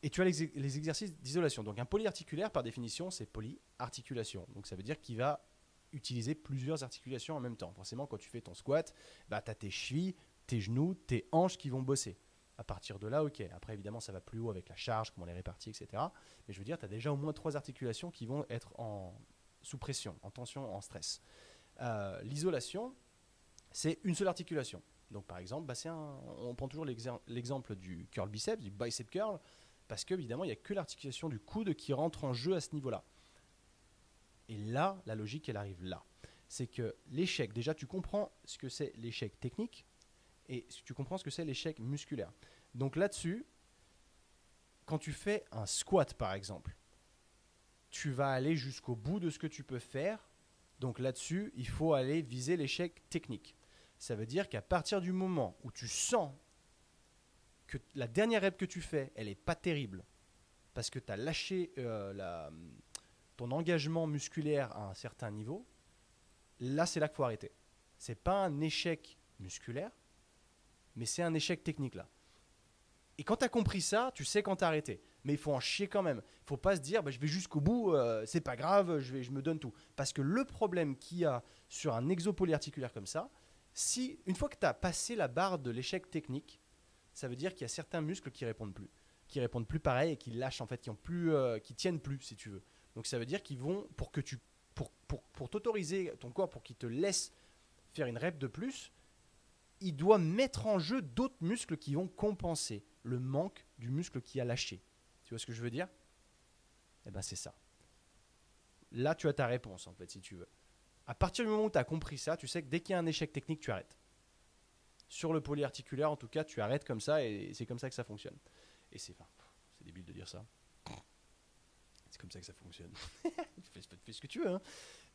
[SPEAKER 1] Et tu as les exercices d'isolation. Donc, un polyarticulaire, par définition, c'est polyarticulation. Donc, ça veut dire qu'il va utiliser plusieurs articulations en même temps. Forcément, quand tu fais ton squat, bah, tu as tes chevilles, tes genoux, tes hanches qui vont bosser. À partir de là, ok. Après, évidemment, ça va plus haut avec la charge, comment on les répartit, etc. Mais je veux dire, tu as déjà au moins 3 articulations qui vont être sous pression, en tension, en stress. L'isolation, c'est une seule articulation. Donc, par exemple, bah, on prend toujours l'exemple du curl biceps, du bicep curl, parce qu'évidemment, il n'y a que l'articulation du coude qui rentre en jeu à ce niveau-là. Et là, la logique, elle arrive là. C'est que l'échec, déjà, tu comprends ce que c'est l'échec technique et tu comprends ce que c'est l'échec musculaire. Donc là-dessus, quand tu fais un squat, par exemple, tu vas aller jusqu'au bout de ce que tu peux faire. Donc là-dessus, il faut aller viser l'échec technique. Ça veut dire qu'à partir du moment où tu sens que la dernière rep que tu fais, elle n'est pas terrible, parce que tu as lâché ton engagement musculaire à un certain niveau, là, c'est là qu'il faut arrêter. Ce n'est pas un échec musculaire, mais c'est un échec technique, là. Et quand tu as compris ça, tu sais quand t'arrêter. Mais il faut en chier quand même. Il ne faut pas se dire, bah, je vais jusqu'au bout, c'est pas grave, je me donne tout. Parce que le problème qu'il y a sur un exopolyarticulaire comme ça, une fois que tu as passé la barre de l'échec technique, ça veut dire qu'il y a certains muscles qui répondent plus pareil et qui lâchent, en fait, qui tiennent plus, si tu veux. Donc ça veut dire qu'ils vont, pour t'autoriser ton corps, pour qu'il te laisse faire une rep de plus, il doit mettre en jeu d'autres muscles qui vont compenser le manque du muscle qui a lâché. Tu vois ce que je veux dire? Eh bien c'est ça. Là tu as ta réponse, en fait, si tu veux. À partir du moment où tu as compris ça, tu sais que dès qu'il y a un échec technique, tu arrêtes. Sur le polyarticulaire, en tout cas, tu arrêtes comme ça et c'est comme ça que ça fonctionne. Et c'est débile de dire ça. C'est comme ça que ça fonctionne. fais ce que tu veux. Hein.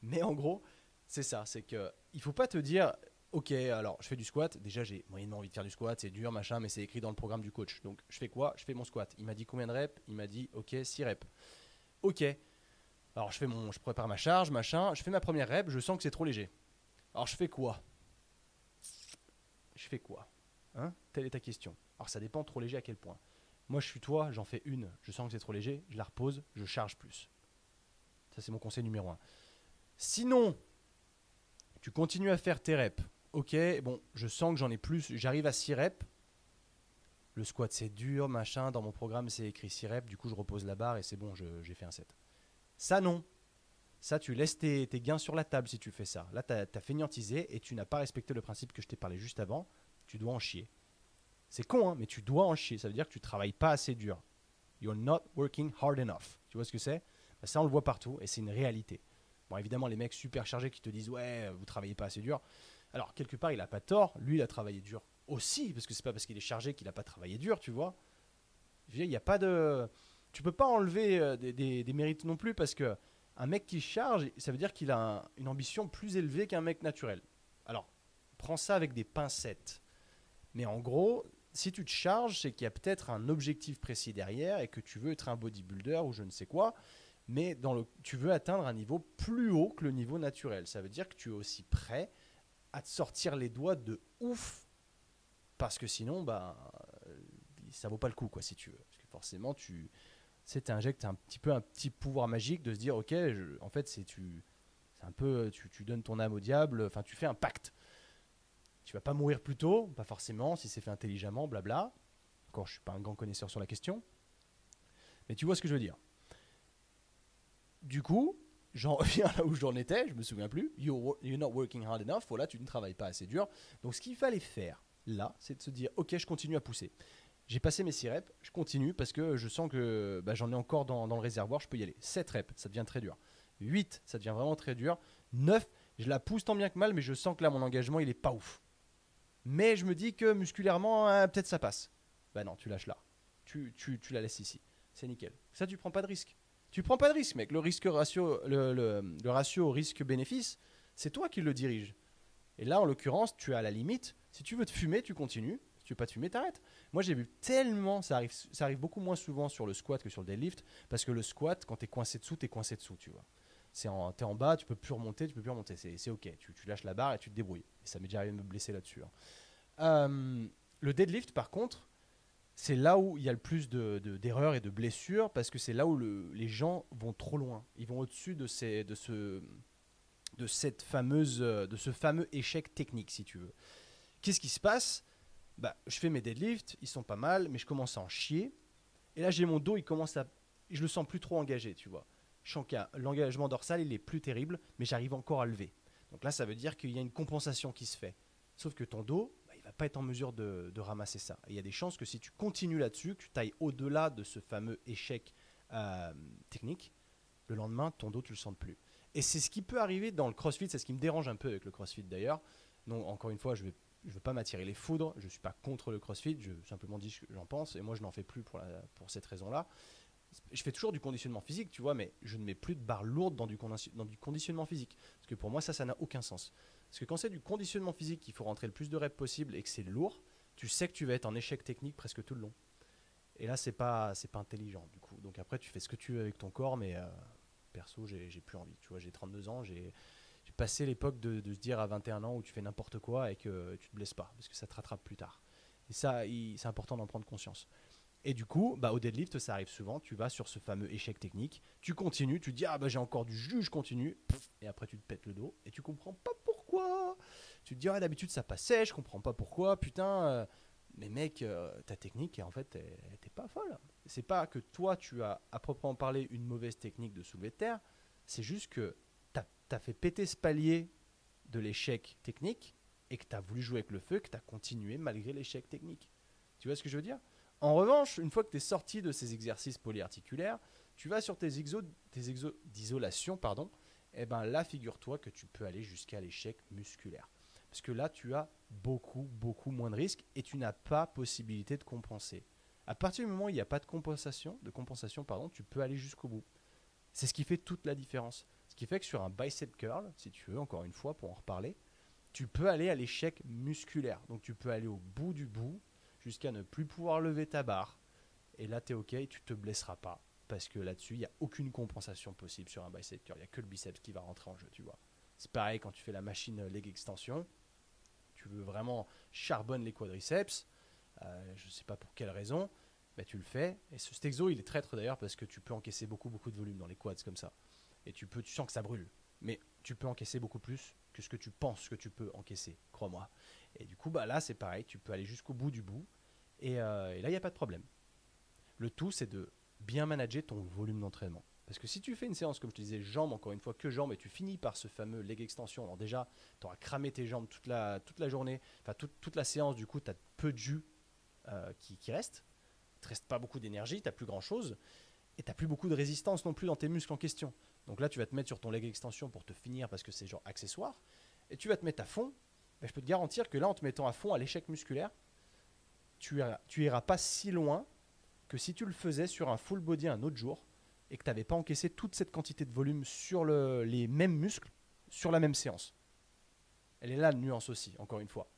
[SPEAKER 1] Mais en gros, c'est ça. C'est qu'il ne faut pas te dire, ok, alors je fais du squat. Déjà, j'ai moyennement envie de faire du squat. C'est dur, machin, mais c'est écrit dans le programme du coach. Donc, je fais quoi? Je fais mon squat. Il m'a dit combien de reps? Il m'a dit, ok, 6 reps. Ok. Alors, je prépare ma charge, machin. Je fais ma première rep. Je sens que c'est trop léger. Alors, je fais quoi? Hein? Telle est ta question. Alors, ça dépend trop léger à quel point. Moi, je suis toi, j'en fais une. Je sens que c'est trop léger, je la repose, je charge plus. Ça, c'est mon conseil numéro 1. Sinon, tu continues à faire tes reps. Ok, bon, je sens que j'en ai plus. J'arrive à 6 reps. Le squat, c'est dur, machin. Dans mon programme, c'est écrit 6 reps. Du coup, je repose la barre et c'est bon, j'ai fait un set. Ça, non. Ça, tu laisses tes gains sur la table si tu fais ça. Là, tu as fainéantisé et tu n'as pas respecté le principe que je t'ai parlé juste avant. Tu dois en chier. C'est con, hein, mais tu dois en chier. Ça veut dire que tu ne travailles pas assez dur. You're not working hard enough. Tu vois ce que c'est? Ça, on le voit partout et c'est une réalité. Bon, évidemment, les mecs super chargés qui te disent « Ouais, vous ne travaillez pas assez dur ». Alors, quelque part, il n'a pas tort. Lui, il a travaillé dur aussi, parce que ce n'est pas parce qu'il est chargé qu'il n'a pas travaillé dur, tu vois. Il y a pas de... Tu ne peux pas enlever des mérites non plus, parce qu'un mec qui charge, ça veut dire qu'il a une ambition plus élevée qu'un mec naturel. Alors, prends ça avec des pincettes. Mais en gros... Si tu te charges, c'est qu'il y a peut-être un objectif précis derrière et que tu veux être un bodybuilder ou je ne sais quoi, mais tu veux atteindre un niveau plus haut que le niveau naturel. Ça veut dire que tu es aussi prêt à te sortir les doigts de ouf, parce que sinon, ça vaut pas le coup, quoi, si tu veux. Parce que forcément, tu injectes un petit pouvoir magique de se dire, ok, en fait, tu donnes ton âme au diable, enfin, tu fais un pacte. Tu vas pas mourir plus tôt, pas forcément, si c'est fait intelligemment, blabla. Encore, je suis pas un grand connaisseur sur la question. Mais tu vois ce que je veux dire. Du coup, j'en reviens là où j'en étais, je me souviens plus. You're not working hard enough. Voilà, tu ne travailles pas assez dur. Donc, ce qu'il fallait faire, là, c'est de se dire, ok, je continue à pousser. J'ai passé mes 6 reps, je continue parce que je sens que j'en ai encore dans le réservoir, je peux y aller. 7 reps, ça devient très dur. 8, ça devient vraiment très dur. 9, je la pousse tant bien que mal, mais je sens que là, mon engagement, il est pas ouf. Mais je me dis que musculairement, peut-être ça passe. Bah non, tu lâches là. Tu la laisses ici. C'est nickel. Ça, tu prends pas de risque. Tu prends pas de risque, mec. Le ratio risque-bénéfice, c'est toi qui le dirige. Et là, en l'occurrence, tu es à la limite. Si tu veux te fumer, tu continues. Si tu veux pas te fumer, t'arrêtes. Moi, j'ai vu tellement, ça arrive beaucoup moins souvent sur le squat que sur le deadlift, parce que le squat, quand t'es coincé dessous, tu vois. T'es en bas, tu peux plus remonter. C'est ok. Tu lâches la barre et tu te débrouilles. Et ça m'est déjà arrivé de me blesser là-dessus. Hein. Le deadlift, par contre, c'est là où il y a le plus d'erreurs et de blessures, parce que c'est là où les gens vont trop loin. Ils vont au-dessus de ce fameux échec technique, si tu veux. Qu'est-ce qui se passe ? Je fais mes deadlifts, ils sont pas mal, mais je commence à en chier. Et là, j'ai mon dos, je le sens plus trop engagé, tu vois. Je sens que l'engagement dorsal, il est plus terrible, mais j'arrive encore à lever. Donc là, ça veut dire qu'il y a une compensation qui se fait. Sauf que ton dos, il va pas être en mesure de ramasser ça. Et il y a des chances que si tu continues là-dessus, que tu ailles au-delà de ce fameux échec technique, le lendemain, ton dos, tu le sens plus. Et c'est ce qui peut arriver dans le CrossFit, c'est ce qui me dérange un peu avec le CrossFit d'ailleurs. Donc encore une fois, je veux pas m'attirer les foudres, je suis pas contre le CrossFit, je simplement dis ce que j'en pense, et moi je n'en fais plus pour cette raison-là. Je fais toujours du conditionnement physique, tu vois, mais je ne mets plus de barres lourdes dans du conditionnement physique. Parce que pour moi, ça n'a aucun sens. Parce que quand c'est du conditionnement physique, il faut rentrer le plus de reps possible et que c'est lourd, tu sais que tu vas être en échec technique presque tout le long. Et là, c'est pas intelligent du coup. Donc après, tu fais ce que tu veux avec ton corps, mais perso, j'ai plus envie. Tu vois, j'ai 32 ans, j'ai passé l'époque de se dire à 21 ans où tu fais n'importe quoi et que tu te blesses pas, parce que ça te rattrape plus tard. Et ça, c'est important d'en prendre conscience. Et du coup, au deadlift, ça arrive souvent, tu vas sur ce fameux échec technique, tu continues, tu te dis j'ai encore du jus, je continue, et après tu te pètes le dos et tu comprends pas pourquoi. Tu te dis d'habitude ça passait, je comprends pas pourquoi, putain, mais mec, ta technique en fait elle était pas folle. C'est pas que toi tu as à proprement parler une mauvaise technique de soulevé de terre, c'est juste que t'as fait péter ce palier de l'échec technique et que t'as voulu jouer avec le feu, que t'as continué malgré l'échec technique. Tu vois ce que je veux dire ? En revanche, une fois que tu es sorti de ces exercices polyarticulaires, tu vas sur tes exos d'isolation, et ben là, figure-toi que tu peux aller jusqu'à l'échec musculaire. Parce que là, tu as beaucoup, beaucoup moins de risques et tu n'as pas possibilité de compenser. À partir du moment où il n'y a pas de compensation, tu peux aller jusqu'au bout. C'est ce qui fait toute la différence. Ce qui fait que sur un bicep curl, si tu veux, encore une fois, pour en reparler, tu peux aller à l'échec musculaire. Donc tu peux aller au bout du bout, jusqu'à ne plus pouvoir lever ta barre. Et là, tu es OK, tu ne te blesseras pas. Parce que là-dessus, il n'y a aucune compensation possible sur un bicep curl. Il n'y a que le biceps qui va rentrer en jeu, tu vois. C'est pareil quand tu fais la machine leg extension. Tu veux vraiment charbonne les quadriceps. Je ne sais pas pour quelle raison. Tu le fais. Et ce stexo, il est traître d'ailleurs parce que tu peux encaisser beaucoup, beaucoup de volume dans les quads comme ça. Et tu sens que ça brûle. Mais tu peux encaisser beaucoup plus que ce que tu penses que tu peux encaisser, crois-moi. Et du coup, là, c'est pareil, tu peux aller jusqu'au bout du bout. Et là, il n'y a pas de problème. Le tout, c'est de bien manager ton volume d'entraînement. Parce que si tu fais une séance, comme je te disais, jambes, encore une fois, que jambes, et tu finis par ce fameux leg extension, alors déjà, tu auras cramé tes jambes toute la journée, enfin toute la séance, du coup, tu as peu de jus qui reste. Il ne te reste pas beaucoup d'énergie, tu n'as plus grand-chose. Et tu n'as plus beaucoup de résistance non plus dans tes muscles en question. Donc là, tu vas te mettre sur ton leg extension pour te finir parce que c'est genre accessoire. Et tu vas te mettre à fond. Je peux te garantir que là, en te mettant à fond à l'échec musculaire, tu iras pas si loin que si tu le faisais sur un full body un autre jour et que tu n'avais pas encaissé toute cette quantité de volume sur les mêmes muscles sur la même séance. Elle est là, la nuance aussi, encore une fois.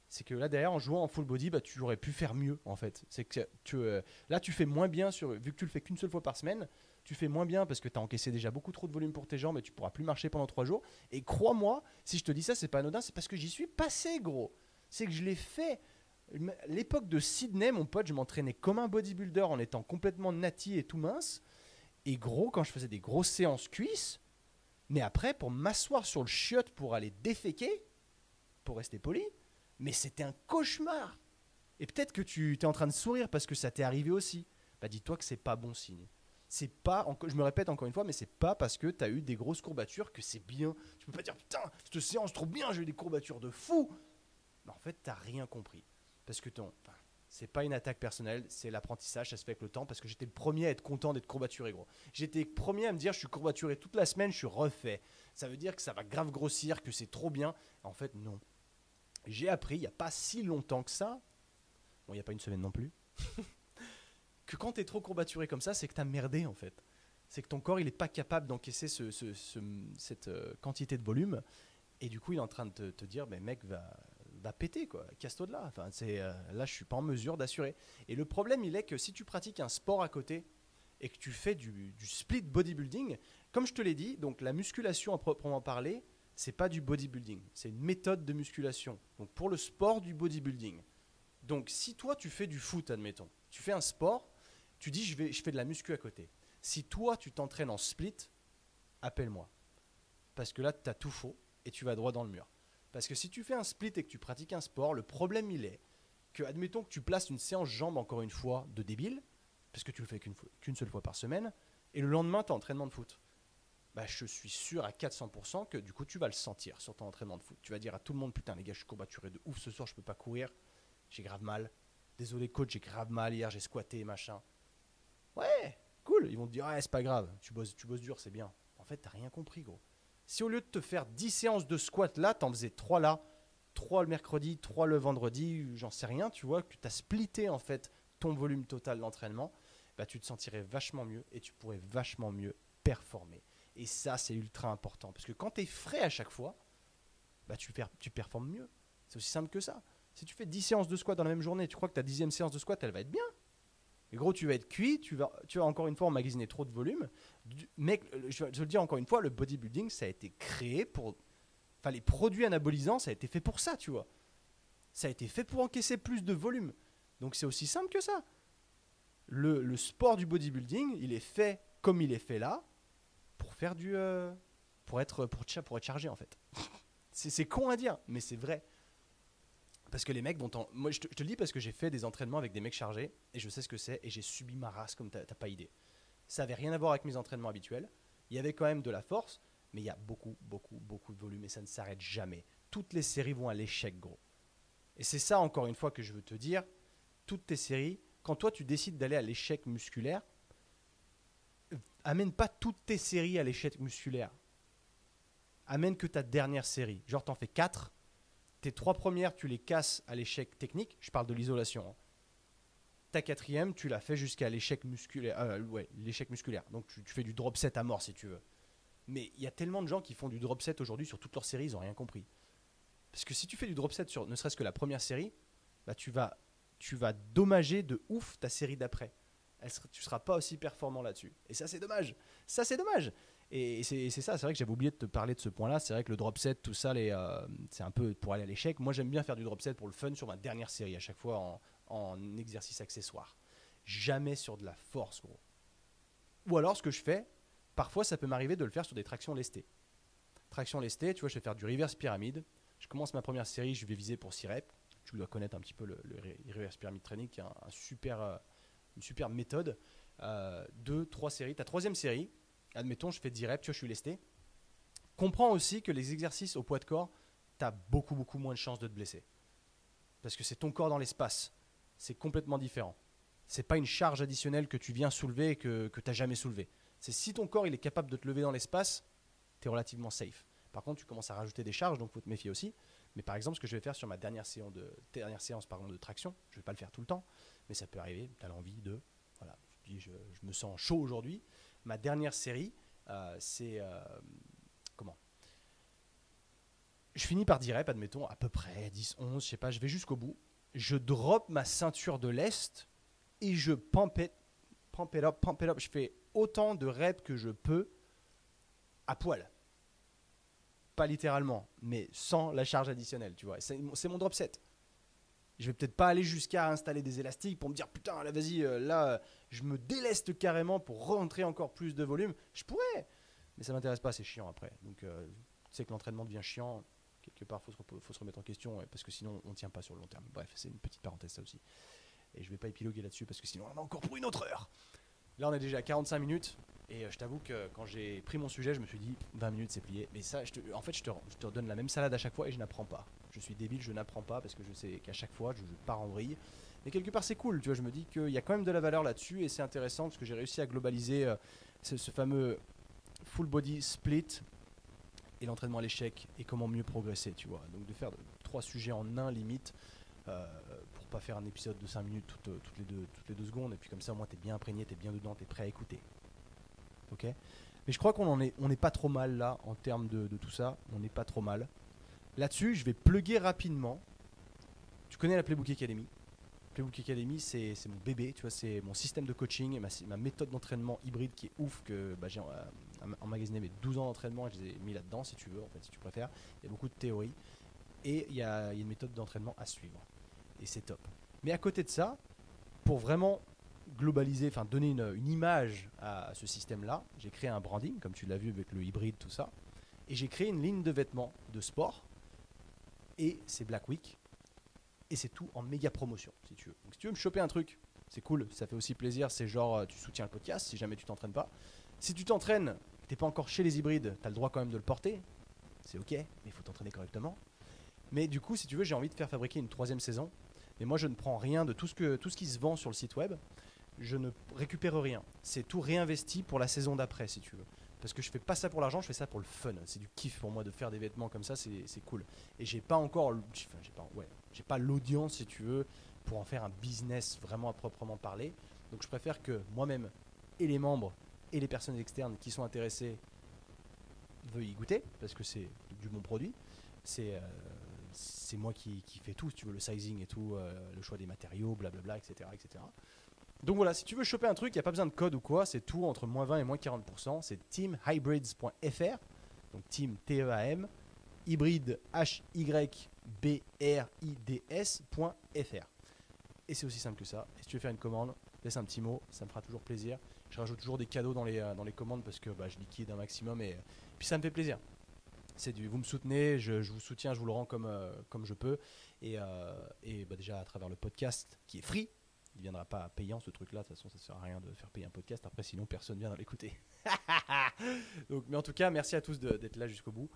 [SPEAKER 1] C'est que là, derrière, en jouant en full body, tu aurais pu faire mieux, en fait. C'est que là, tu fais moins bien, vu que tu le fais qu'une seule fois par semaine, tu fais moins bien parce que tu as encaissé déjà beaucoup trop de volume pour tes jambes et tu pourras plus marcher pendant 3 jours. Et crois-moi, si je te dis ça, c'est pas anodin, c'est parce que j'y suis passé, gros. C'est que je l'ai fait. L'époque de Sydney, mon pote, je m'entraînais comme un bodybuilder en étant complètement nati et tout mince. Et gros, quand je faisais des grosses séances cuisses, mais après, pour m'asseoir sur le chiotte pour aller déféquer, pour rester poli, mais c'était un cauchemar. Et peut-être que tu es en train de sourire parce que ça t'est arrivé aussi. Dis-toi que c'est pas bon signe. C'est pas, je me répète encore une fois, mais c'est pas parce que tu as eu des grosses courbatures que c'est bien. Tu peux pas dire putain, cette séance trop bien, j'ai eu des courbatures de fou. Mais en fait, t'as rien compris. Parce que C'est pas une attaque personnelle, c'est l'apprentissage, ça se fait avec le temps parce que j'étais le premier à être content d'être courbaturé, gros. J'étais le premier à me dire je suis courbaturé toute la semaine, je suis refait. Ça veut dire que ça va grave grossir, que c'est trop bien. En fait, non. J'ai appris il n'y a pas si longtemps que ça, bon, il n'y a pas une semaine non plus, que quand tu es trop courbaturé comme ça, c'est que tu as merdé en fait. C'est que ton corps il n'est pas capable d'encaisser cette quantité de volume et du coup il est en train de te dire mais mec va péter quoi, casse-toi de là. Enfin, là je suis pas en mesure d'assurer. Et le problème il est que si tu pratiques un sport à côté et que tu fais du split bodybuilding, comme je te l'ai dit, donc la musculation à proprement parler, c'est pas du bodybuilding, c'est une méthode de musculation. Donc pour le sport du bodybuilding. Donc si toi tu fais du foot admettons, tu fais un sport, tu dis je fais de la muscu à côté. Si toi tu t'entraînes en split, appelle-moi. Parce que là tu as tout faux et tu vas droit dans le mur. Parce que si tu fais un split et que tu pratiques un sport, le problème il est que admettons que tu places une séance jambes encore une fois de débile, parce que tu le fais qu'une seule fois par semaine, et le lendemain tu as entraînement de foot. Bah, je suis sûr à 400% que du coup tu vas le sentir sur ton entraînement de foot. Tu vas dire à tout le monde putain les gars je suis courbaturé de ouf ce soir, je peux pas courir, j'ai grave mal. Désolé coach, j'ai grave mal hier, j'ai squatté machin. Ouais, cool, ils vont te dire ouais c'est pas grave, tu bosses dur, c'est bien. En fait t'as rien compris gros. Si au lieu de te faire 10 séances de squat là, t'en faisais 3 là, 3 le mercredi, 3 le vendredi, j'en sais rien, tu vois, que tu as splitté en fait ton volume total d'entraînement, bah, tu te sentirais vachement mieux et tu pourrais vachement mieux performer. Et ça, c'est ultra important. Parce que quand tu es frais à chaque fois, bah, tu performes mieux. C'est aussi simple que ça. Si tu fais 10 séances de squat dans la même journée, tu crois que ta 10e séance de squat, elle va être bien. Et gros, tu vas être cuit, tu vas encore une fois emmagasiner trop de volume. Mec, je le dis encore une fois, le bodybuilding, ça a été créé pour... Enfin, les produits anabolisants, ça a été fait pour ça, tu vois. Ça a été fait pour encaisser plus de volume. Donc c'est aussi simple que ça. Le sport du bodybuilding, il est fait comme il est fait là, pour faire pour être chargé en fait. C'est con à dire, mais c'est vrai. Parce que les mecs moi je te le dis parce que j'ai fait des entraînements avec des mecs chargés et je sais ce que c'est et j'ai subi ma race comme t'as pas idée. Ça avait rien à voir avec mes entraînements habituels. Il y avait quand même de la force, mais il y a beaucoup de volume et ça ne s'arrête jamais. Toutes les séries vont à l'échec gros. Et c'est ça encore une fois que je veux te dire. Toutes tes séries, quand toi tu décides d'aller à l'échec musculaire, amène pas toutes tes séries à l'échec musculaire. Amène que ta dernière série. Genre, t'en fais 4. Tes 3 premières, tu les casses à l'échec technique. Je parle de l'isolation. Hein. Ta 4e, tu la fais jusqu'à l'échec musculaire. L'échec musculaire. Donc, tu fais du drop set à mort si tu veux. Mais il y a tellement de gens qui font du drop set aujourd'hui sur toutes leurs séries, ils n'ont rien compris. Parce que si tu fais du drop set sur ne serait-ce que la première série, bah, tu vas dommager de ouf ta série d'après. Tu ne seras pas aussi performant là-dessus. Et ça, c'est dommage. Ça, c'est dommage. Et c'est ça, c'est vrai que j'avais oublié de te parler de ce point-là. C'est vrai que le drop set, tout ça, c'est un peu pour aller à l'échec. Moi, j'aime bien faire du drop set pour le fun sur ma dernière série, à chaque fois en exercice accessoire. Jamais sur de la force, gros. Ou alors, ce que je fais, parfois, ça peut m'arriver de le faire sur des tractions lestées. Traction lestée, tu vois, je vais faire du reverse pyramide. Je commence ma première série, je vais viser pour 6 reps. Tu dois connaître un petit peu le reverse pyramide training, qui est une super méthode. 2, 3 séries. Ta 3e série, admettons, je fais 10 reps, tu vois, je suis lesté. Comprends aussi que les exercices au poids de corps, tu as beaucoup moins de chances de te blesser. Parce que c'est ton corps dans l'espace. C'est complètement différent. C'est pas une charge additionnelle que tu viens soulever et que tu n'as jamais soulevé. C'est si ton corps il est capable de te lever dans l'espace, tu es relativement safe. Par contre, tu commences à rajouter des charges, donc il faut te méfier aussi. Mais par exemple, ce que je vais faire sur ma dernière séance de traction, je ne vais pas le faire tout le temps, mais ça peut arriver, tu as l'envie de... Voilà, tu dis, je me sens chaud aujourd'hui. Ma dernière série, c'est... comment ? Je finis par 10 reps, admettons, à peu près 10, 11, je sais pas, je vais jusqu'au bout. Je drop ma ceinture de lest et je pump it up. Je fais autant de reps que je peux à poil. Pas littéralement, mais sans la charge additionnelle, tu vois. C'est mon drop set. Je vais peut-être pas aller jusqu'à installer des élastiques pour me dire putain, là vas-y, là je me déleste carrément pour rentrer encore plus de volume. Je pourrais, mais ça m'intéresse pas, c'est chiant après. Donc tu sais que l'entraînement devient chiant. Quelque part, faut se remettre en question parce que sinon on tient pas sur le long terme. Bref, c'est une petite parenthèse ça aussi. Et je vais pas épiloguer là-dessus parce que sinon on en a encore pour une autre heure. Là on est déjà à 45 minutes. Et je t'avoue que quand j'ai pris mon sujet, je me suis dit 20 minutes c'est plié. Mais ça, en fait, je te donne la même salade à chaque fois et je n'apprends pas. Je suis débile, je n'apprends pas parce que je sais qu'à chaque fois, je pars en vrille. Mais quelque part, c'est cool, tu vois. Je me dis qu'il y a quand même de la valeur là-dessus et c'est intéressant parce que j'ai réussi à globaliser ce fameux full body split et l'entraînement à l'échec et comment mieux progresser, tu vois. Donc de faire 3 sujets en un limite pour pas faire un épisode de 5 minutes toutes les 2 secondes et puis comme ça au moins t'es bien imprégné, t'es bien dedans, t'es prêt à écouter. Ok. Mais je crois on n'est pas trop mal là en termes de tout ça, on n'est pas trop mal. Là-dessus, je vais plugger rapidement. Tu connais la Playbook Academy. Playbook Academy, c'est mon bébé, tu vois, c'est mon système de coaching, ma méthode d'entraînement hybride qui est ouf, que j'ai emmagasiné mes 12 ans d'entraînement et je les ai mis là-dedans, si tu veux, en fait, si tu préfères. Il y a beaucoup de théories et il y a une méthode d'entraînement à suivre. Et c'est top. Mais à côté de ça, pour vraiment globaliser, enfin donner une image à ce système-là, j'ai créé un branding, comme tu l'as vu avec le hybride, tout ça. Et j'ai créé une ligne de vêtements de sport. Et c'est Black Week. Et c'est tout en méga promotion, si tu veux. Donc si tu veux me choper un truc, c'est cool, ça fait aussi plaisir. C'est genre, tu soutiens le podcast si jamais tu t'entraînes pas. Si tu t'entraînes, t'es pas encore chez les hybrides, t'as le droit quand même de le porter. C'est ok, mais il faut t'entraîner correctement. Mais du coup, si tu veux, j'ai envie de faire fabriquer une 3e saison. Et moi, je ne prends rien de tout ce qui se vend sur le site web. Je ne récupère rien. C'est tout réinvesti pour la saison d'après, si tu veux. Parce que je fais pas ça pour l'argent, je fais ça pour le fun. C'est du kiff pour moi de faire des vêtements comme ça, c'est cool. Et j'ai pas encore, j'ai pas l'audience, si tu veux, pour en faire un business vraiment à proprement parler. Donc je préfère que moi-même et les membres et les personnes externes qui sont intéressées veuillent y goûter, parce que c'est du bon produit. C'est moi qui fais tout, si tu veux, le sizing et tout, le choix des matériaux, blablabla, etc., etc. Donc voilà, si tu veux choper un truc, il n'y a pas besoin de code ou quoi, c'est tout entre moins 20 et moins 40%. C'est teamhybrids.fr, donc team T-E-A-M, hybride H-Y-B-R-I-D-S.fr. Et c'est aussi simple que ça. Et si tu veux faire une commande, laisse un petit mot, ça me fera toujours plaisir. Je rajoute toujours des cadeaux dans les commandes parce que je liquide un maximum et puis ça me fait plaisir. Vous me soutenez, je vous soutiens, je vous le rends comme je peux. Et déjà à travers le podcast qui est free. Il ne viendra pas payant ce truc là, de toute façon ça ne sert à rien de faire payer un podcast, après sinon personne ne viendra l'écouter. Mais en tout cas, merci à tous d'être là jusqu'au bout.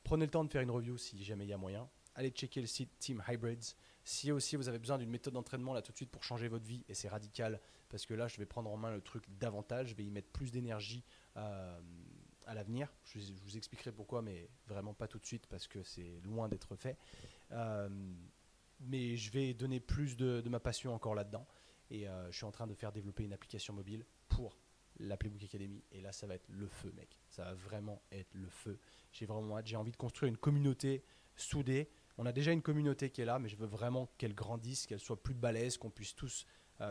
[SPEAKER 1] Prenez le temps de faire une review si jamais il y a moyen. Allez checker le site Team Hybrids. Si aussi vous avez besoin d'une méthode d'entraînement là tout de suite pour changer votre vie, et c'est radical, parce que là je vais prendre en main le truc davantage, je vais y mettre plus d'énergie à l'avenir. Je vous expliquerai pourquoi, mais vraiment pas tout de suite parce que c'est loin d'être fait. Mais je vais donner plus de ma passion encore là-dedans. Et je suis en train de faire développer une application mobile pour la Playbook Academy. Et là, ça va être le feu, mec. Ça va vraiment être le feu. J'ai vraiment hâte. J'ai envie de construire une communauté soudée. On a déjà une communauté qui est là, mais je veux vraiment qu'elle grandisse, qu'elle soit plus balèze, qu'on puisse tous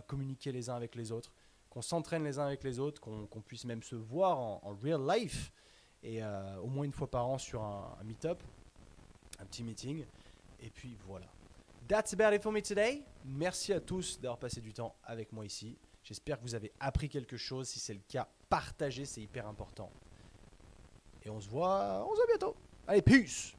[SPEAKER 1] communiquer les uns avec les autres, qu'on s'entraîne les uns avec les autres, qu'on puisse même se voir en real life. Et au moins une fois par an sur un meet-up, un petit meeting. Et puis voilà. That's about it for me today. Merci à tous d'avoir passé du temps avec moi ici. J'espère que vous avez appris quelque chose. Si c'est le cas, partagez, c'est hyper important. Et on se voit bientôt. Allez, peace!